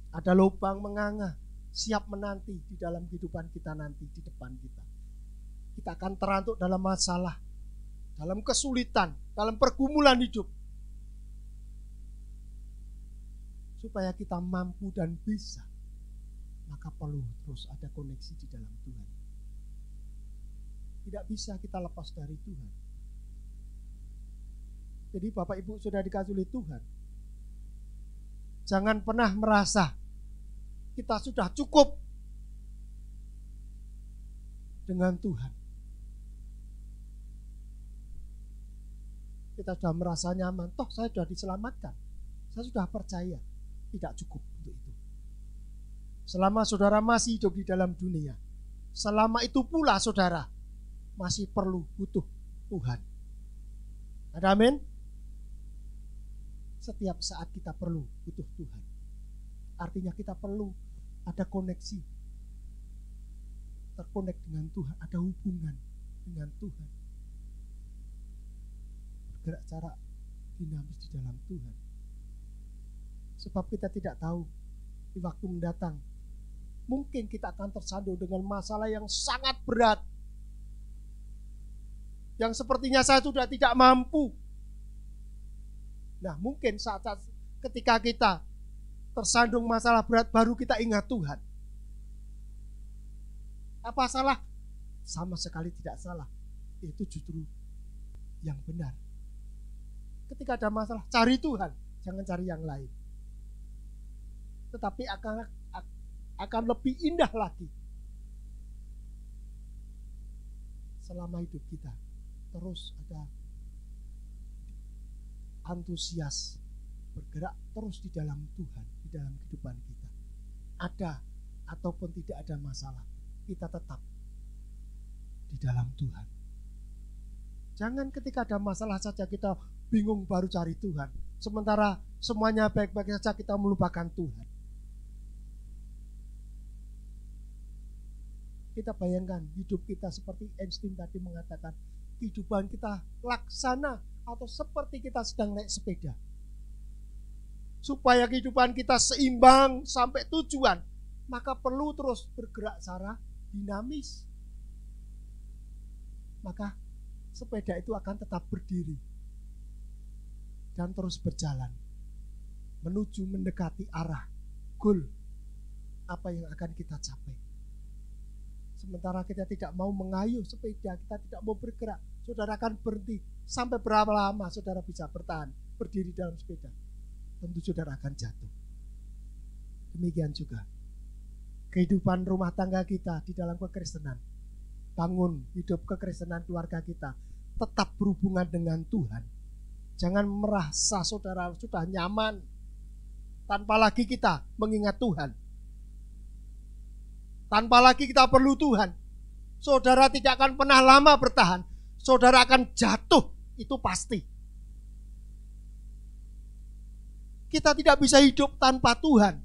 ada lubang menganga, siap menanti di dalam kehidupan kita nanti di depan kita. Kita akan terantuk dalam masalah, dalam kesulitan, dalam pergumulan hidup. Supaya kita mampu dan bisa, maka perlu terus ada koneksi di dalam Tuhan. Tidak bisa kita lepas dari Tuhan. Jadi Bapak Ibu sudah dikasih oleh Tuhan, jangan pernah merasa kita sudah cukup dengan Tuhan. Kita sudah merasa nyaman, toh saya sudah diselamatkan, saya sudah percaya. Tidak cukup untuk itu. Selama saudara masih hidup di dalam dunia, selama itu pula saudara masih perlu butuh Tuhan. Ada amin? Setiap saat kita perlu butuh Tuhan. Artinya kita perlu ada koneksi, terkonek dengan Tuhan, ada hubungan dengan Tuhan, bergerak secara dinamis di dalam Tuhan. Sebab kita tidak tahu di waktu mendatang, mungkin kita akan tersandung dengan masalah yang sangat berat, yang sepertinya saya sudah tidak mampu. Nah, mungkin saat ketika kita tersandung masalah berat, baru kita ingat Tuhan. Apa salah? Sama sekali tidak salah. Itu justru yang benar. Ketika ada masalah, cari Tuhan, jangan cari yang lain. Tetapi akan lebih indah lagi selama hidup kita terus ada antusias bergerak terus di dalam Tuhan, di dalam kehidupan kita. Ada ataupun tidak ada masalah, kita tetap di dalam Tuhan. Jangan ketika ada masalah saja kita bingung baru cari Tuhan, sementara semuanya baik-baik saja kita melupakan Tuhan. Kita bayangkan hidup kita seperti Einstein tadi mengatakan, kehidupan kita laksana atau seperti kita sedang naik sepeda. Supaya kehidupan kita seimbang sampai tujuan, maka perlu terus bergerak secara dinamis. Maka sepeda itu akan tetap berdiri dan terus berjalan menuju mendekati arah goal apa yang akan kita capai. Sementara kita tidak mau mengayuh sepeda, kita tidak mau bergerak, saudara akan berhenti. Sampai berapa lama saudara bisa bertahan berdiri dalam sepeda? Tentu saudara akan jatuh. Demikian juga kehidupan rumah tangga kita di dalam kekristenan. Bangun hidup kekristenan keluarga kita tetap berhubungan dengan Tuhan. Jangan merasa saudara sudah nyaman tanpa lagi kita mengingat Tuhan. Tanpa lagi kita perlu Tuhan. Saudara tidak akan pernah lama bertahan. Saudara akan jatuh, itu pasti. Kita tidak bisa hidup tanpa Tuhan.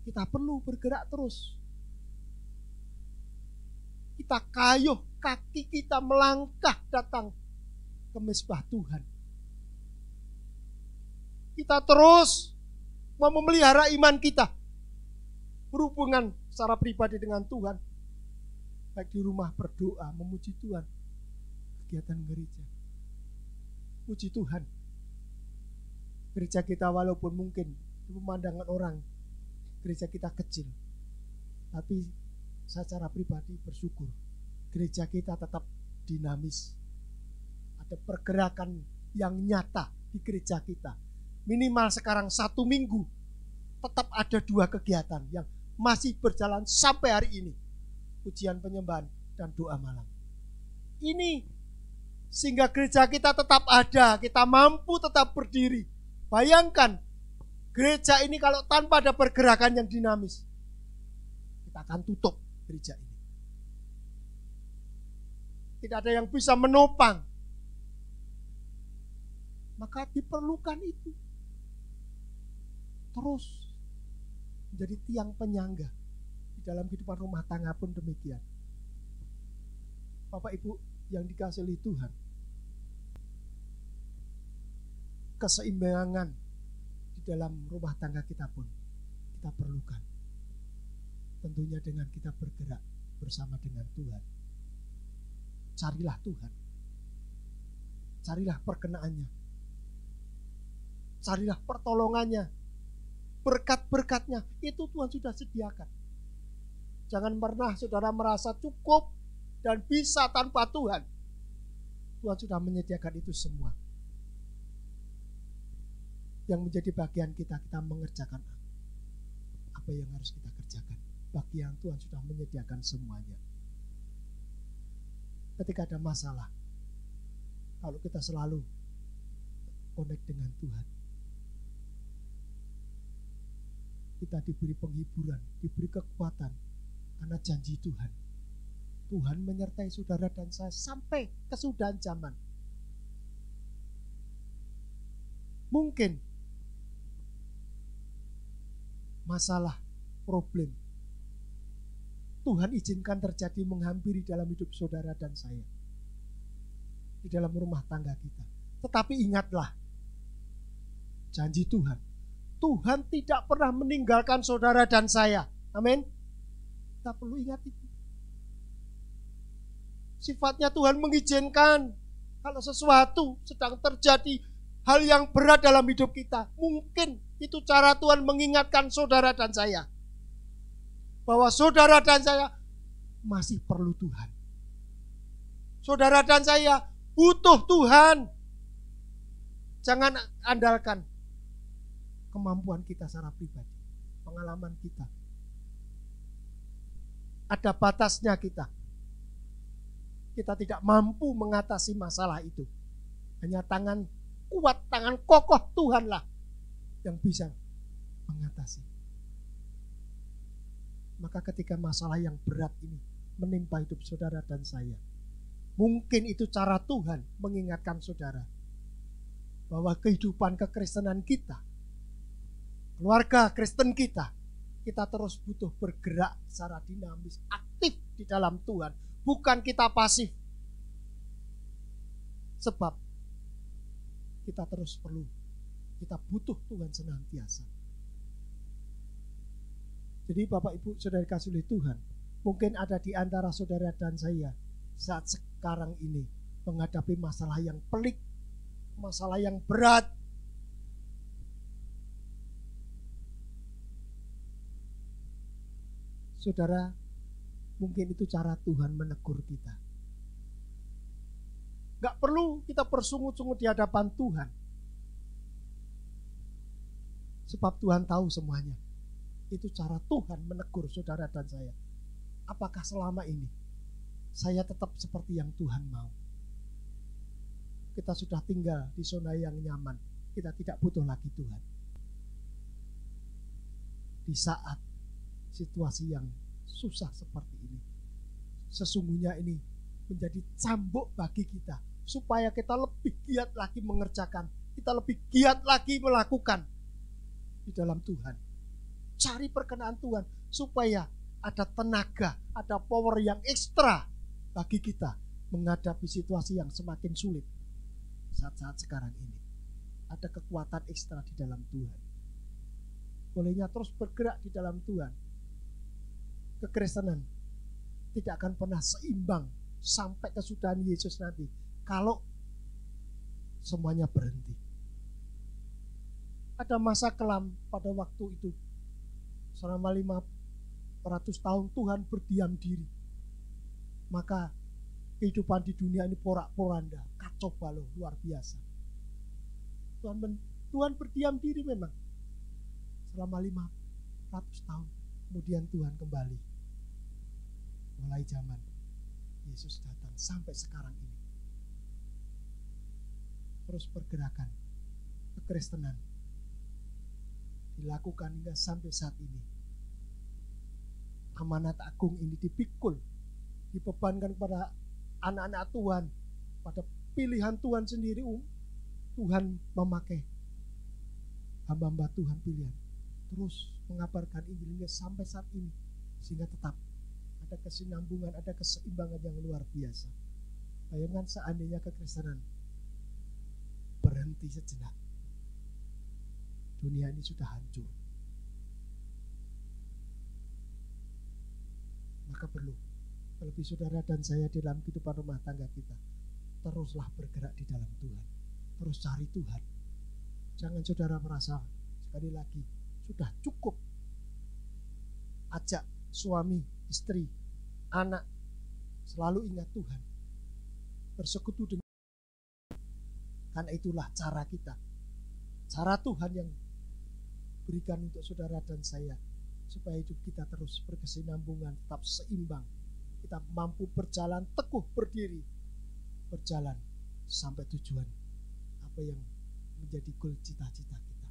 Kita perlu bergerak terus. Kita kayuh kaki kita melangkah datang ke mezbah Tuhan. Kita terus mau memelihara iman kita. Berhubungan secara pribadi dengan Tuhan. Baik di rumah berdoa, memuji Tuhan. Kegiatan gereja. Puji Tuhan. Gereja kita walaupun mungkin di pemandangan orang, gereja kita kecil. Tapi secara pribadi bersyukur. Gereja kita tetap dinamis. Ada pergerakan yang nyata di gereja kita. Minimal sekarang 1 minggu tetap ada 2 kegiatan yang masih berjalan sampai hari ini. Pujian penyembahan dan doa malam. Ini sehingga gereja kita tetap ada, kita mampu tetap berdiri. Bayangkan gereja ini kalau tanpa ada pergerakan yang dinamis, kita akan tutup gereja ini. Tidak ada yang bisa menopang. Maka diperlukan itu. Terus menjadi tiang penyangga di dalam kehidupan rumah tangga pun demikian. Bapak Ibu yang dikasihi Tuhan, keseimbangan di dalam rumah tangga kita pun kita perlukan. Tentunya dengan kita bergerak bersama dengan Tuhan. Carilah Tuhan. Carilah perkenaannya. Carilah pertolongannya. Berkat-berkatnya itu Tuhan sudah sediakan. Jangan pernah saudara merasa cukup dan bisa tanpa Tuhan. Tuhan sudah menyediakan itu semua. Yang menjadi bagian kita mengerjakan apa yang harus kita kerjakan. Bagian Tuhan sudah menyediakan semuanya. Ketika ada masalah, kalau kita selalu connect dengan Tuhan, kita diberi penghiburan, diberi kekuatan karena janji Tuhan. Tuhan menyertai saudara dan saya sampai kesudahan zaman. Mungkin masalah, problem Tuhan izinkan terjadi menghampiri dalam hidup saudara dan saya, di dalam rumah tangga kita. Tetapi ingatlah janji Tuhan. Tuhan tidak pernah meninggalkan saudara dan saya. Amin. Kita perlu ingat itu. Sifatnya Tuhan mengizinkan kalau sesuatu sedang terjadi hal yang berat dalam hidup kita. Mungkin itu cara Tuhan mengingatkan saudara dan saya. Bahwa saudara dan saya masih perlu Tuhan. Saudara dan saya butuh Tuhan. Jangan andalkan kemampuan kita secara pribadi, pengalaman kita. Ada batasnya kita. Kita tidak mampu mengatasi masalah itu. Hanya tangan kuat, tangan kokoh Tuhanlah yang bisa mengatasi. Maka ketika masalah yang berat ini menimpa hidup saudara dan saya, mungkin itu cara Tuhan mengingatkan saudara bahwa kehidupan kekristenan kita, keluarga Kristen kita terus butuh bergerak secara dinamis, aktif di dalam Tuhan. Bukan kita pasif. Sebab kita terus kita butuh Tuhan senantiasa. Jadi Bapak Ibu saudara kasih Tuhan, mungkin ada di antara saudara dan saya saat sekarang ini menghadapi masalah yang pelik, masalah yang berat. Saudara, mungkin itu cara Tuhan menegur kita. Gak perlu kita bersungut-sungut di hadapan Tuhan. Sebab Tuhan tahu semuanya. Itu cara Tuhan menegur saudara dan saya. Apakah selama ini saya tetap seperti yang Tuhan mau? Kita sudah tinggal di zona yang nyaman. Kita tidak butuh lagi Tuhan. Di saat situasi yang susah seperti ini, sesungguhnya ini menjadi cambuk bagi kita supaya kita lebih giat lagi mengerjakan, kita lebih giat lagi melakukan di dalam Tuhan. cari perkenan Tuhan supaya ada tenaga, ada power yang ekstra bagi kita menghadapi situasi yang semakin sulit saat-saat sekarang ini. Ada kekuatan ekstra di dalam Tuhan. Bolehnya terus bergerak di dalam Tuhan. Kekristenan tidak akan pernah seimbang sampai kesudahan Yesus nanti kalau semuanya berhenti. Ada masa kelam pada waktu itu. Selama 500 tahun Tuhan berdiam diri. Maka kehidupan di dunia ini porak-poranda, kacau balau, luar biasa. Tuhan berdiam diri memang. Selama 500 tahun. Kemudian Tuhan kembali. Mulai zaman Yesus datang sampai sekarang ini. Terus pergerakan kekristenan dilakukan hingga sampai saat ini. Amanat agung ini dipikul, dibebankan kepada anak-anak Tuhan, pada pilihan Tuhan sendiri. Tuhan memakai hamba-hamba Tuhan pilihan terus mengabarkan Injil hingga sampai saat ini, sehingga tetap ada kesinambungan, ada keseimbangan yang luar biasa. Bayangkan seandainya kekristenan berhenti sejenak, dunia ini sudah hancur. Maka perlu, terlebih saudara dan saya dalam kehidupan rumah tangga kita, teruslah bergerak di dalam Tuhan, terus cari Tuhan. Jangan saudara merasa sekali lagi sudah cukup. Ajak suami, istri, anak selalu ingat Tuhan, bersekutu dengan. Karena itulah cara kita, cara Tuhan yang berikan untuk saudara dan saya, supaya hidup kita terus berkesinambungan, tetap seimbang. Kita mampu berjalan teguh berdiri, berjalan sampai tujuan apa yang menjadi goal cita-cita kita.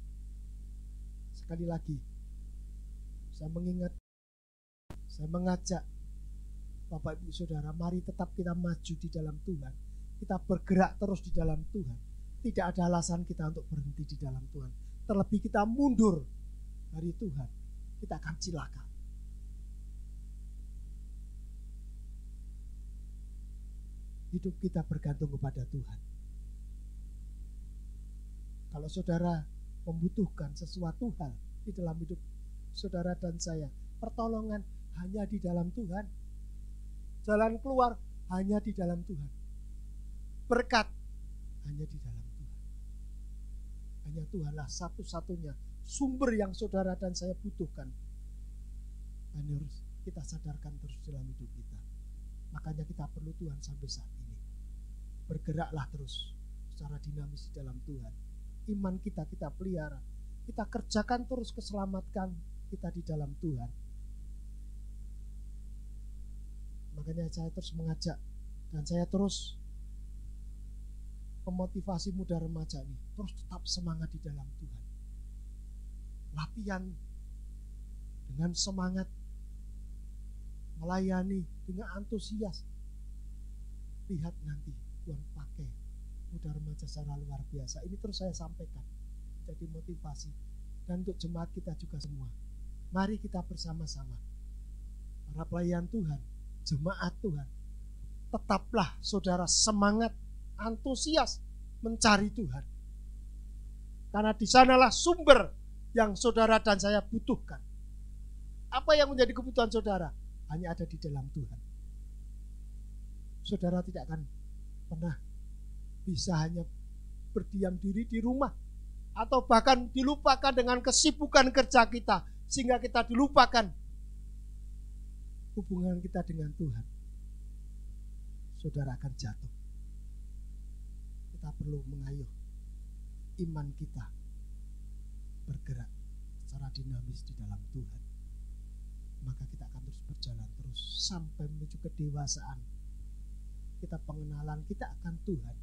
Sekali lagi, saya mengajak Bapak Ibu Saudara, mari tetap kita maju di dalam Tuhan. Kita bergerak terus di dalam Tuhan. Tidak ada alasan kita untuk berhenti di dalam Tuhan. Terlebih kita mundur dari Tuhan, kita akan cilaka. Hidup kita bergantung kepada Tuhan. Kalau saudara membutuhkan sesuatu hal di dalam hidup saudara dan saya, pertolongan hanya di dalam Tuhan. Jalan keluar hanya di dalam Tuhan. Berkat hanya di dalam Tuhan. Hanya Tuhanlah satu-satunya sumber yang saudara dan saya butuhkan. Dan harus kita sadarkan terus dalam hidup kita. Makanya kita perlu Tuhan sampai saat ini. Bergeraklah terus secara dinamis di dalam Tuhan. Iman kita pelihara. Kita kerjakan terus keselamatan kita di dalam Tuhan. Makanya saya terus mengajak dan saya terus memotivasi muda remaja ini terus tetap semangat di dalam Tuhan. Latihan dengan semangat, melayani dengan antusias. Lihat nanti Tuhan pakai muda remaja secara luar biasa. Ini terus saya sampaikan, jadi motivasi. Dan untuk jemaat kita juga semua, mari kita bersama-sama, para pelayan Tuhan, jemaat Tuhan, tetaplah saudara semangat, antusias mencari Tuhan. Karena di sanalah sumber yang saudara dan saya butuhkan. Apa yang menjadi kebutuhan saudara? Hanya ada di dalam Tuhan. Saudara tidak akan pernah bisa hanya berdiam diri di rumah, atau bahkan dilupakan dengan kesibukan kerja kita, sehingga kita dilupakan hubungan kita dengan Tuhan. Saudara akan jatuh. Kita perlu mengayuh iman kita bergerak secara dinamis di dalam Tuhan. Maka kita akan terus berjalan terus sampai menuju kedewasaan. Kita pengenalan kita akan Tuhan.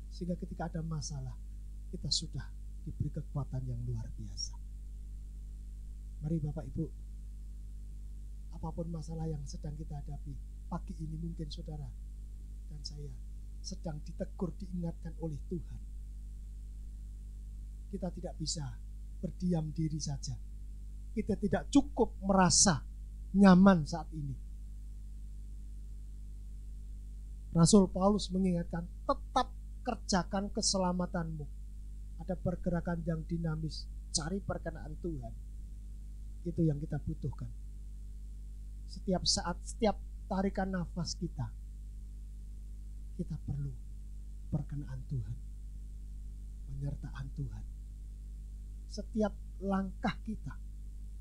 Sehingga ketika ada masalah, kita sudah diberi kekuatan yang luar biasa. Mari Bapak Ibu, apapun masalah yang sedang kita hadapi, pagi ini mungkin saudara dan saya sedang ditegur, diingatkan oleh Tuhan. Kita tidak bisa berdiam diri saja, kita tidak cukup merasa nyaman saat ini. Rasul Paulus mengingatkan, tetap kerjakan keselamatanmu. Ada pergerakan yang dinamis, cari perkenaan Tuhan. Itu yang kita butuhkan. Setiap saat, setiap tarikan nafas kita perlu perkenaan Tuhan, penyertaan Tuhan. Setiap langkah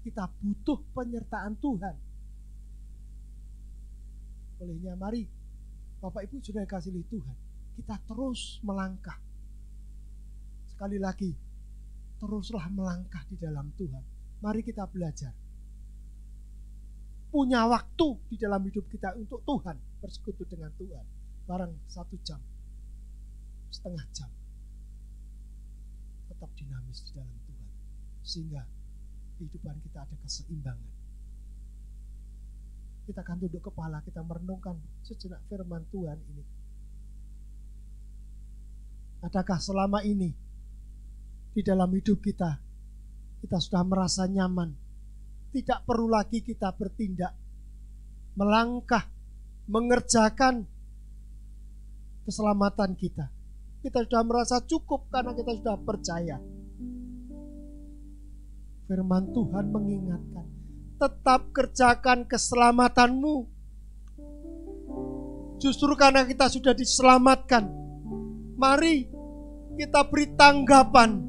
kita butuh penyertaan Tuhan. Olehnya mari Bapak Ibu sudah dikasih Tuhan, kita terus melangkah. Sekali lagi, teruslah melangkah di dalam Tuhan. Mari kita belajar. Punya waktu di dalam hidup kita untuk Tuhan, bersekutu dengan Tuhan. Barang 1 jam, setengah jam. Tetap dinamis di dalam Tuhan. Sehingga kehidupan kita ada keseimbangan. Kita akan tunduk kepala, kita merenungkan sejenak firman Tuhan ini. Adakah selama ini di dalam hidup kita sudah merasa nyaman? Tidak perlu lagi kita bertindak, melangkah, mengerjakan keselamatan kita. Kita sudah merasa cukup karena kita sudah percaya. Firman Tuhan mengingatkan, tetap kerjakan keselamatanmu. Justru karena kita sudah diselamatkan, mari kita beri tanggapan.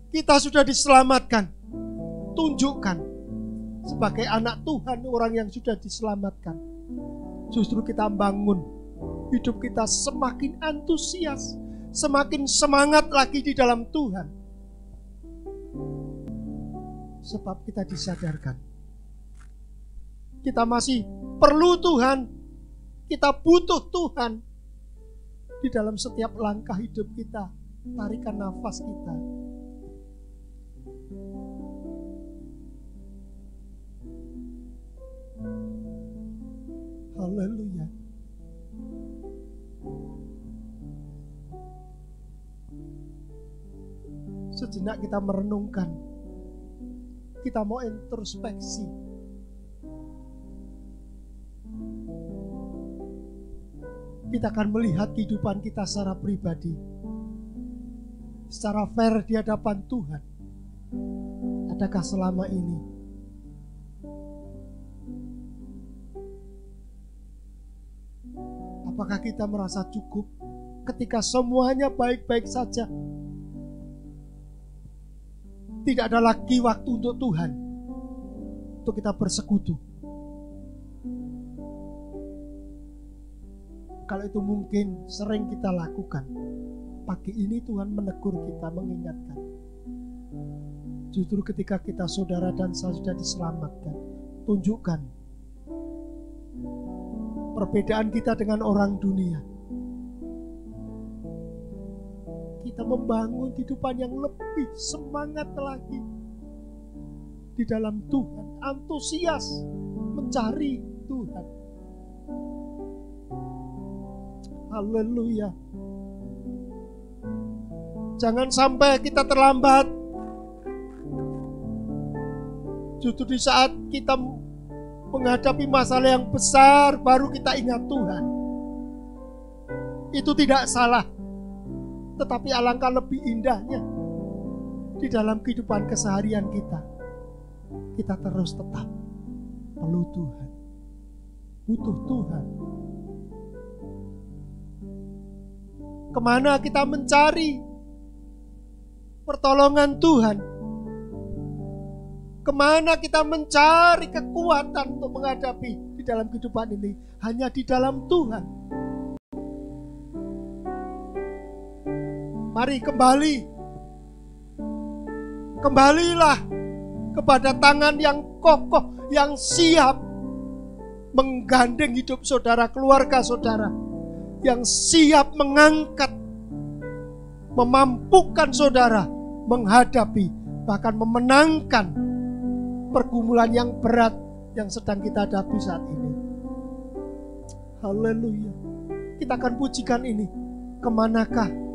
Kita sudah diselamatkan. Tunjukkan sebagai anak Tuhan, orang yang sudah diselamatkan. Justru kita bangun hidup kita semakin antusias, semakin semangat lagi di dalam Tuhan. Sebab kita disadarkan, kita masih perlu Tuhan, kita butuh Tuhan di dalam setiap langkah hidup kita, tarikan nafas kita. Haleluya. Sejenak kita merenungkan, kita mau introspeksi. Kita akan melihat kehidupan kita secara pribadi, secara fair di hadapan Tuhan. Adakah selama ini apakah kita merasa cukup ketika semuanya baik-baik saja? Tidak ada lagi waktu untuk Tuhan, untuk kita bersekutu. Kalau itu mungkin sering kita lakukan, pagi ini Tuhan menegur kita, mengingatkan. Justru ketika kita saudara dan saya sudah diselamatkan, tunjukkan perbedaan kita dengan orang dunia. Kita membangun kehidupan yang lebih semangat lagi di dalam Tuhan, antusias mencari Tuhan. Haleluya. Jangan sampai kita terlambat. Justru di saat kita menghadapi masalah yang besar, baru kita ingat Tuhan. Itu tidak salah. Tetapi alangkah lebih indahnya di dalam kehidupan keseharian kita. Kita terus tetap perlu Tuhan, butuh Tuhan. Kemana kita mencari pertolongan Tuhan? Kemana kita mencari kekuatan untuk menghadapi di dalam kehidupan ini? Hanya di dalam Tuhan. Mari kembalilah kepada tangan yang kokoh, yang siap menggandeng hidup saudara, keluarga saudara, yang siap mengangkat, memampukan saudara menghadapi, bahkan memenangkan pergumulan yang berat yang sedang kita hadapi saat ini. Haleluya. Kita akan pujikan ini. Kemanakah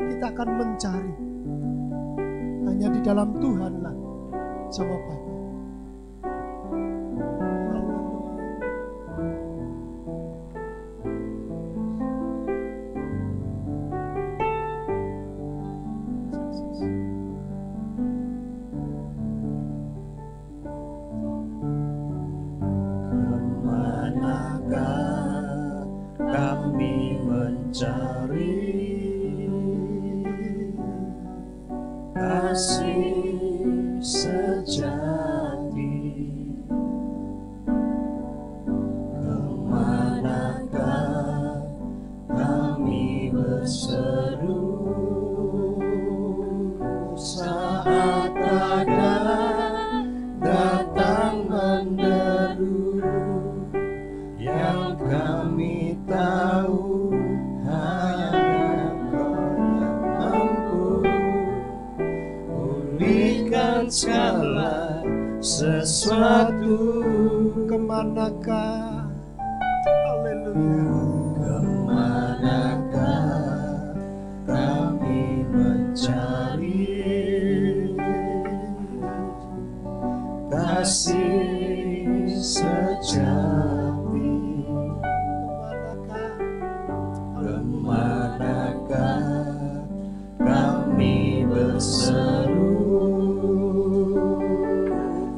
kita akan mencari? Hanya di dalam Tuhanlah jawabannya. Kemanakah kami mencari kasih sejati? Kemanakah kami berseru saat badai datang menderu? Yang kami tahu hanya Engkau yang mampu pulihkan segala sesuatu. Kemanakah, haleluya, kemanakah kami mencari kasih sejati? Kemanakah kami berseru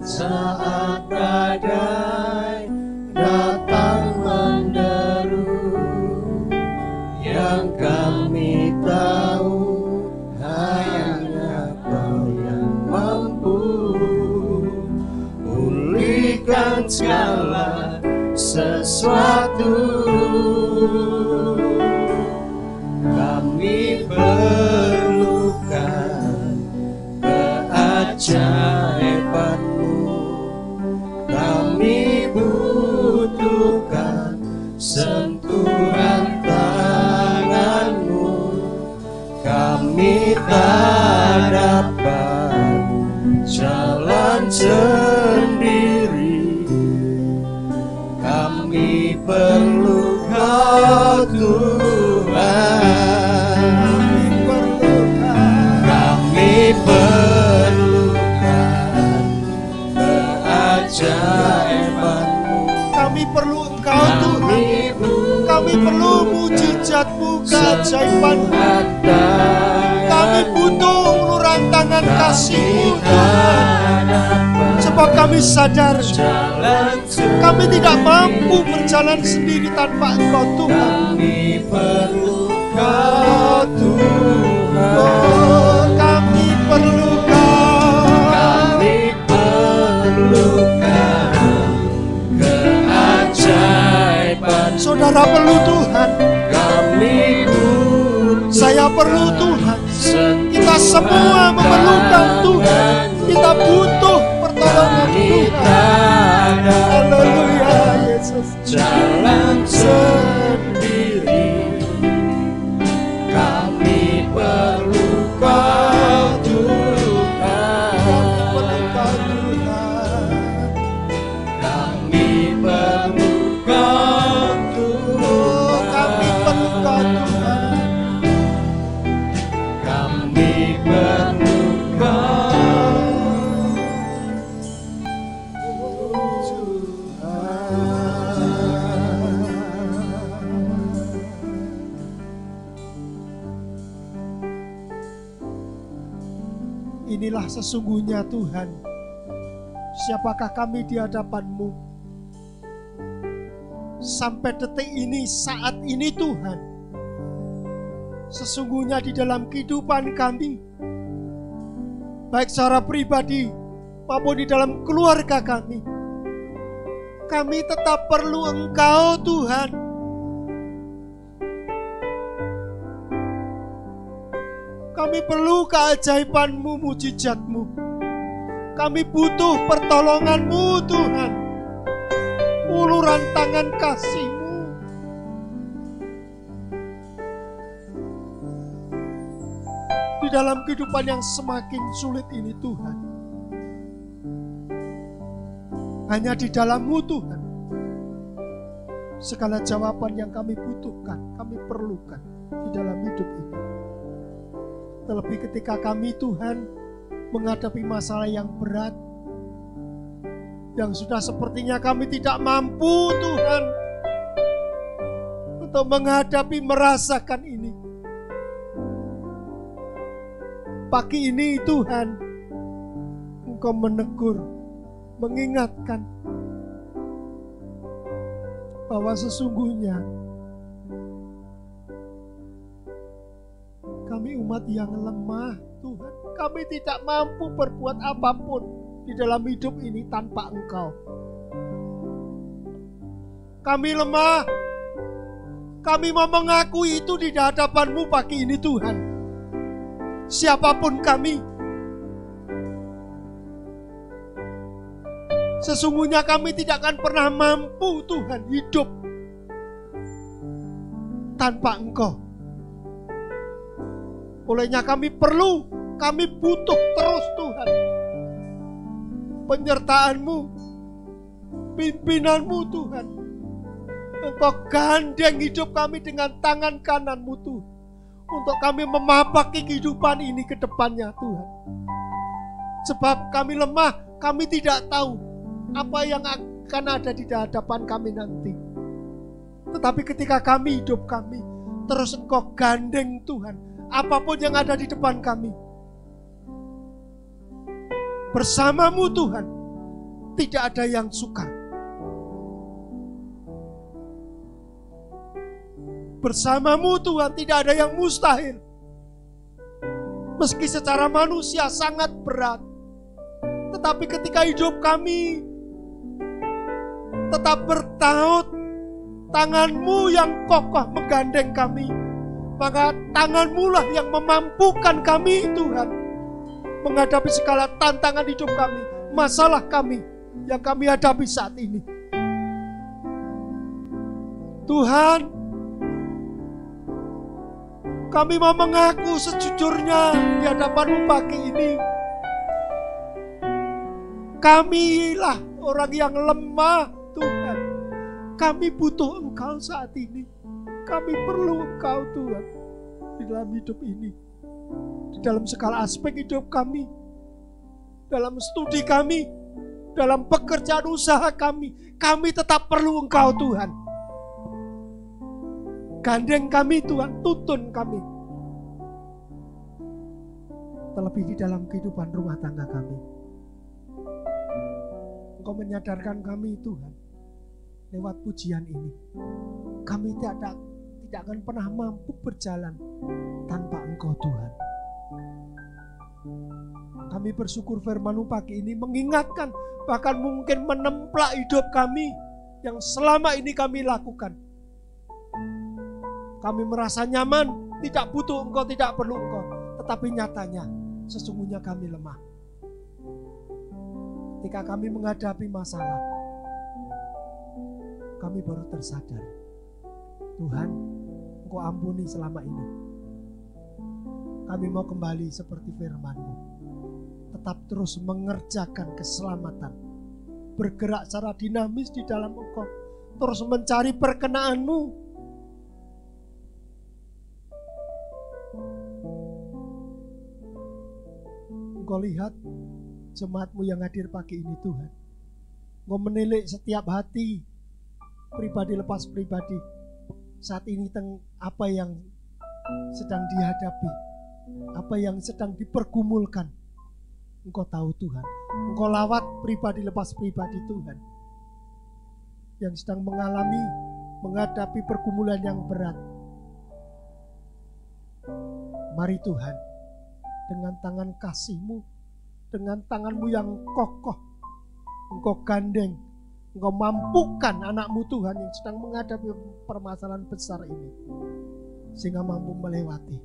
saat badai datang menderu? Yang kami tahu hanya Kau yang mampu pulihkan segala sesuatu. Kami perlukan keajaiban-Mu, kami butuhkan sentuhan tangan-Mu. Kami tak dapat jalan sendiri, kami perlu Kau Tuhan. Kami perlukan keajaiban-Mu. kami perlu Engkau Tuhan. Kami perlu mujizat-Mu, keajaiban-Mu. Kami butuh uluran tangan kasih-Mu Tuhan. Sebab kami sadar kami tidak mampu berjalan sendiri tanpa Engkau Tuhan. Kami perlu Kau Tuhan. Oh, kami perlu Kau. Kami perlukan keajaiban. Saudara perlu Tuhan. Kami butuh. Saya perlu Tuhan. sentuhan Kita semua memerlukan Tuhan. Kita butuh pertolongan Tuhan. Haleluya Yesus. jalan sendiri, kami perlu Kau Tuhan. Kami perlu Kau Tuhan. Kami perlu Kau Tuhan. Kami perlu Kau Inilah sesungguhnya Tuhan. Siapakah kami di hadapan-Mu? Sampai detik ini, saat ini Tuhan. Sesungguhnya di dalam kehidupan kami, baik secara pribadi maupun di dalam keluarga kami tetap perlu Engkau Tuhan. Kami perlu keajaiban-Mu, mujizat-Mu. Kami butuh pertolongan-Mu Tuhan. Uluran tangan kasih-Mu. Di dalam kehidupan yang semakin sulit ini Tuhan. Hanya di dalam-Mu Tuhan. Segala jawaban yang kami butuhkan, kami perlukan di dalam hidup ini. Terlebih ketika kami Tuhan menghadapi masalah yang berat, yang sudah sepertinya kami tidak mampu Tuhan untuk menghadapi, merasakan ini. Pagi ini Tuhan, Engkau menegur, mengingatkan bahwa sesungguhnya kami umat yang lemah Tuhan. Kami tidak mampu berbuat apapun di dalam hidup ini tanpa Engkau. Kami lemah. Kami mau mengakui itu di hadapan-Mu pagi ini Tuhan. Siapapun kami, sesungguhnya kami tidak akan pernah mampu Tuhan hidup tanpa Engkau. Olehnya kami butuh terus Tuhan penyertaan-Mu, pimpinan-Mu Tuhan. Engkau gandeng hidup kami dengan tangan kanan-Mu Tuhan, untuk kami memapaki kehidupan ini ke depannya Tuhan. Sebab kami lemah, kami tidak tahu apa yang akan ada di hadapan kami nanti. Tetapi ketika kami hidup kami, terus Engkau gandeng Tuhan, apapun yang ada di depan kami. Bersama-Mu Tuhan, tidak ada yang sukar. Bersama-Mu Tuhan, tidak ada yang mustahil. Meski secara manusia sangat berat, tetapi ketika hidup kami tetap bertaut, tangan-Mu yang kokoh menggandeng kami, maka tangan-Mu lah yang memampukan kami Tuhan menghadapi segala tantangan hidup kami, masalah kami yang kami hadapi saat ini. Tuhan, kami mau mengaku sejujurnya di hadapan-Mu pagi ini. Kamilah orang yang lemah Tuhan. Kami butuh Engkau saat ini. Kami perlu Engkau Tuhan di dalam hidup ini, di dalam segala aspek hidup kami, dalam studi kami, dalam pekerjaan usaha kami tetap perlu Engkau Tuhan. Gandeng kami Tuhan, tuntun kami. Terlebih di dalam kehidupan rumah tangga kami, Engkau menyadarkan kami Tuhan lewat pujian ini. Kami tidak akan pernah mampu berjalan tanpa Engkau Tuhan. Kami bersyukur firman-Mu pagi ini mengingatkan, bahkan mungkin menemplak hidup kami yang selama ini kami lakukan. Kami merasa nyaman, tidak butuh Engkau, tidak perlu Engkau. Tetapi nyatanya sesungguhnya kami lemah. Ketika kami menghadapi masalah, kami baru tersadar, Tuhan, Engkau ampuni selama ini. Kami mau kembali seperti firman-Mu, tetap terus mengerjakan keselamatan, bergerak secara dinamis di dalam Engkau, terus mencari perkenan-Mu. Engkau lihat jemaat-Mu yang hadir pagi ini Tuhan. Engkau menilik setiap hati, pribadi lepas pribadi. Saat ini apa yang sedang dihadapi, apa yang sedang dipergumulkan. Engkau tahu Tuhan. Engkau lawat pribadi lepas pribadi Tuhan, yang sedang menghadapi pergumulan yang berat. Mari Tuhan, dengan tangan kasih-Mu, dengan tangan-Mu yang kokoh, Engkau gandeng, Engkau mampukan anak-Mu Tuhan yang sedang menghadapi permasalahan besar ini, sehingga mampu melewati,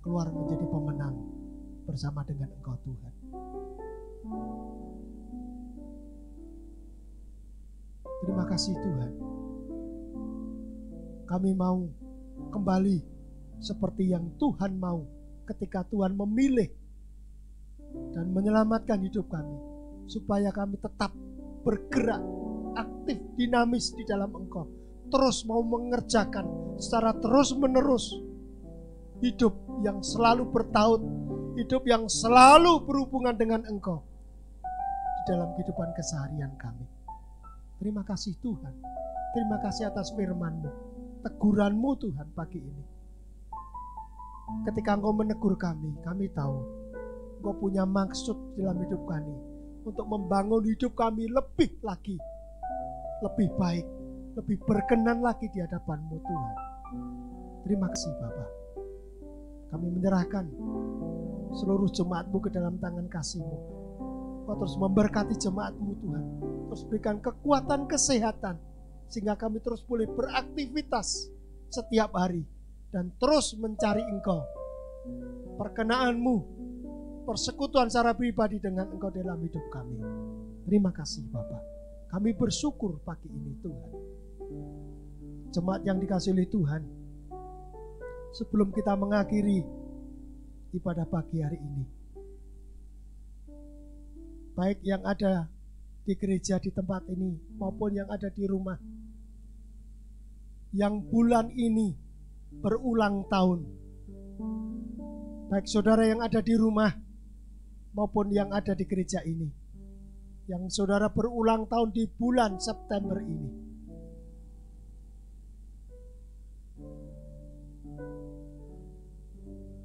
keluar menjadi pemenang bersama dengan Engkau Tuhan. Terima kasih Tuhan. Kami mau kembali seperti yang Tuhan mau ketika Tuhan memilih dan menyelamatkan hidup kami, supaya kami tetap bergerak aktif, dinamis di dalam Engkau, terus mau mengerjakan secara terus menerus hidup yang selalu bertaut hidup yang selalu berhubungan dengan Engkau di dalam kehidupan keseharian kami. Terima kasih Tuhan. Terima kasih atas firman-Mu, teguran-Mu Tuhan pagi ini. Ketika Engkau menegur kami tahu Engkau punya maksud dalam hidup kami untuk membangun hidup kami lebih lagi, lebih baik, lebih berkenan lagi di hadapan-Mu Tuhan. Terima kasih Bapa. Kami menyerahkan seluruh jemaat-Mu ke dalam tangan kasih-Mu. Kau terus memberkati jemaat-Mu Tuhan. Terus berikan kekuatan kesehatan sehingga kami terus boleh beraktivitas setiap hari dan terus mencari Engkau. Perkenan-Mu, persekutuan secara pribadi dengan Engkau dalam hidup kami. Terima kasih Bapa. Kami bersyukur pagi ini Tuhan. Jemaat yang dikasihi oleh Tuhan, sebelum kita mengakhiri ibadah pagi hari ini, baik yang ada di gereja di tempat ini maupun yang ada di rumah, yang bulan ini berulang tahun, baik saudara yang ada di rumah maupun yang ada di gereja ini, yang saudara berulang tahun di bulan September ini,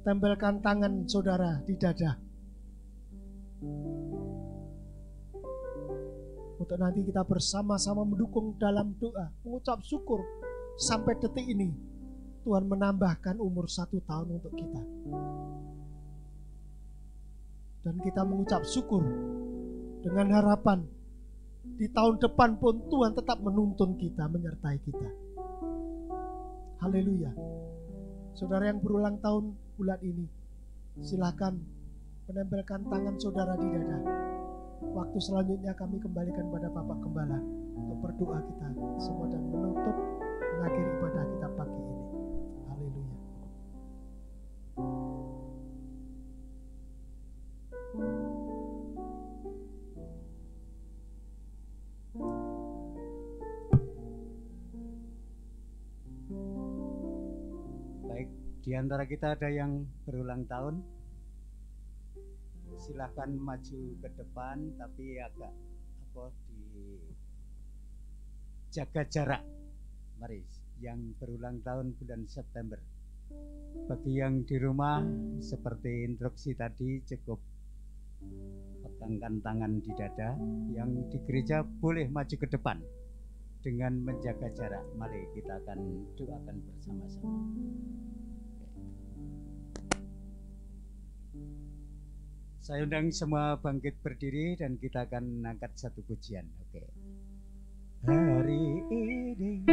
tempelkan tangan saudara di dada untuk nanti kita bersama-sama mendukung dalam doa, mengucap syukur sampai detik ini Tuhan menambahkan umur 1 tahun untuk kita. Dan kita mengucap syukur dengan harapan di tahun depan pun Tuhan tetap menuntun kita, menyertai kita. Haleluya. Saudara yang berulang tahun bulan ini, silakan menempelkan tangan saudara di dada. Waktu selanjutnya kami kembalikan pada Bapak Gembala untuk berdoa kita semua dan menutup mengakhiri ibadah kita pagi ini. Haleluya. Baik, di antara kita ada yang berulang tahun. Silahkan maju ke depan, tapi agak jaga jarak. Mari, yang berulang tahun bulan September. Bagi yang di rumah, seperti instruksi tadi, cukup pegangkan tangan di dada. Yang di gereja boleh maju ke depan dengan menjaga jarak. Mari kita akan doakan bersama-sama. Saya undang semua bangkit berdiri dan kita akan angkat satu pujian. Oke. Hari ini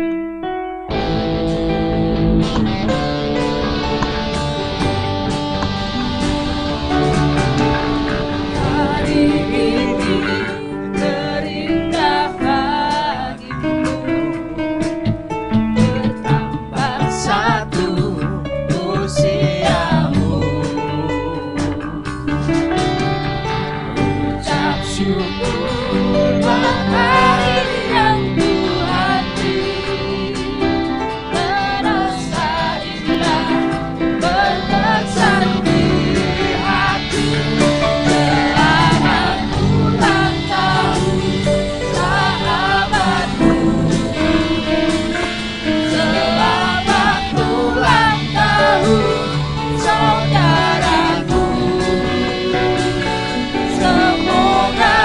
terindah bagiku, bertambah satu usiamu. Ucap syukur hari yang Tuhan beri, merasa indah berkesan di hati. Selamat ulang tahun sahabatku, selamat ulang tahun saudaraku. Semoga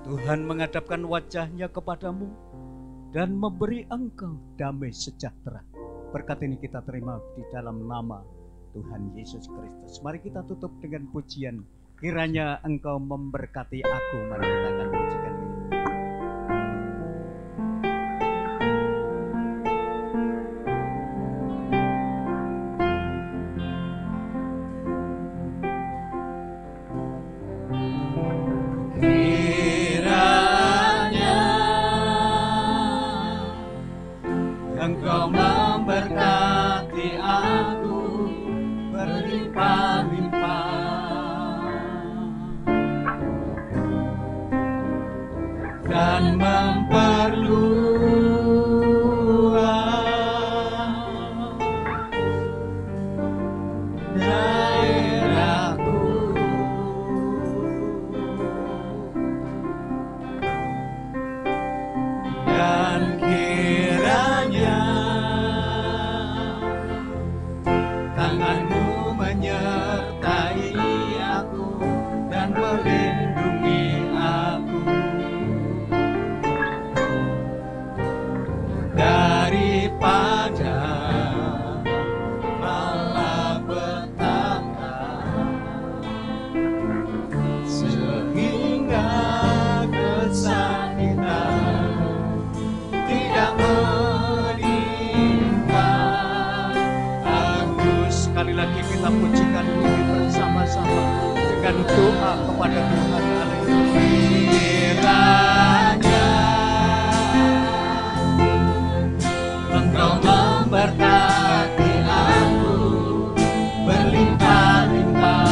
Tuhan menghadapkan wajahnya kepadamu dan memberi engkau damai sejahtera. Berkat ini kita terima di dalam nama Tuhan Yesus Kristus. Mari kita tutup dengan pujian. Kiranya engkau memberkati aku. Mari kita akan pujikan ini. Kiranya Engkau memberkati aku berlimpah-limpah dan memperluas daerahku. Dan kiranya tanganmu menyertai aku dan melindungi aku daripada malapetaka, sehingga kesakitan tidak menimpa aku. Sekali lagi kita pujikan ini bersama-sama dengan doa kepada Tuhan. Kiranya Engkau memberkati aku berlimpah-limpah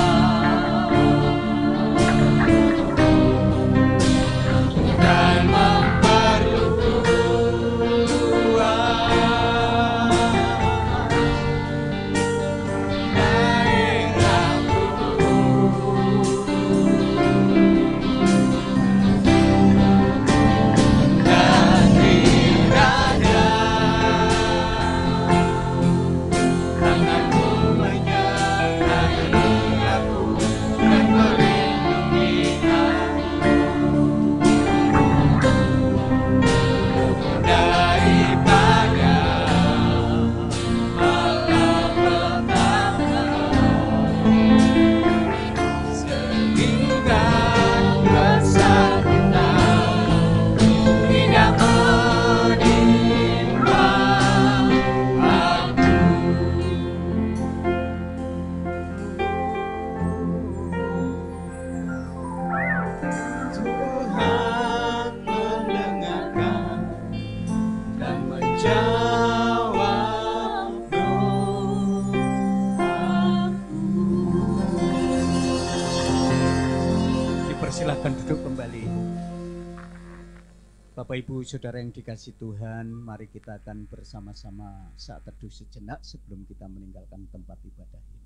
dan Silakan duduk kembali. Bapak Ibu Saudara yang dikasihi Tuhan, mari kita akan bersama-sama saat teduh sejenak sebelum kita meninggalkan tempat ibadah ini.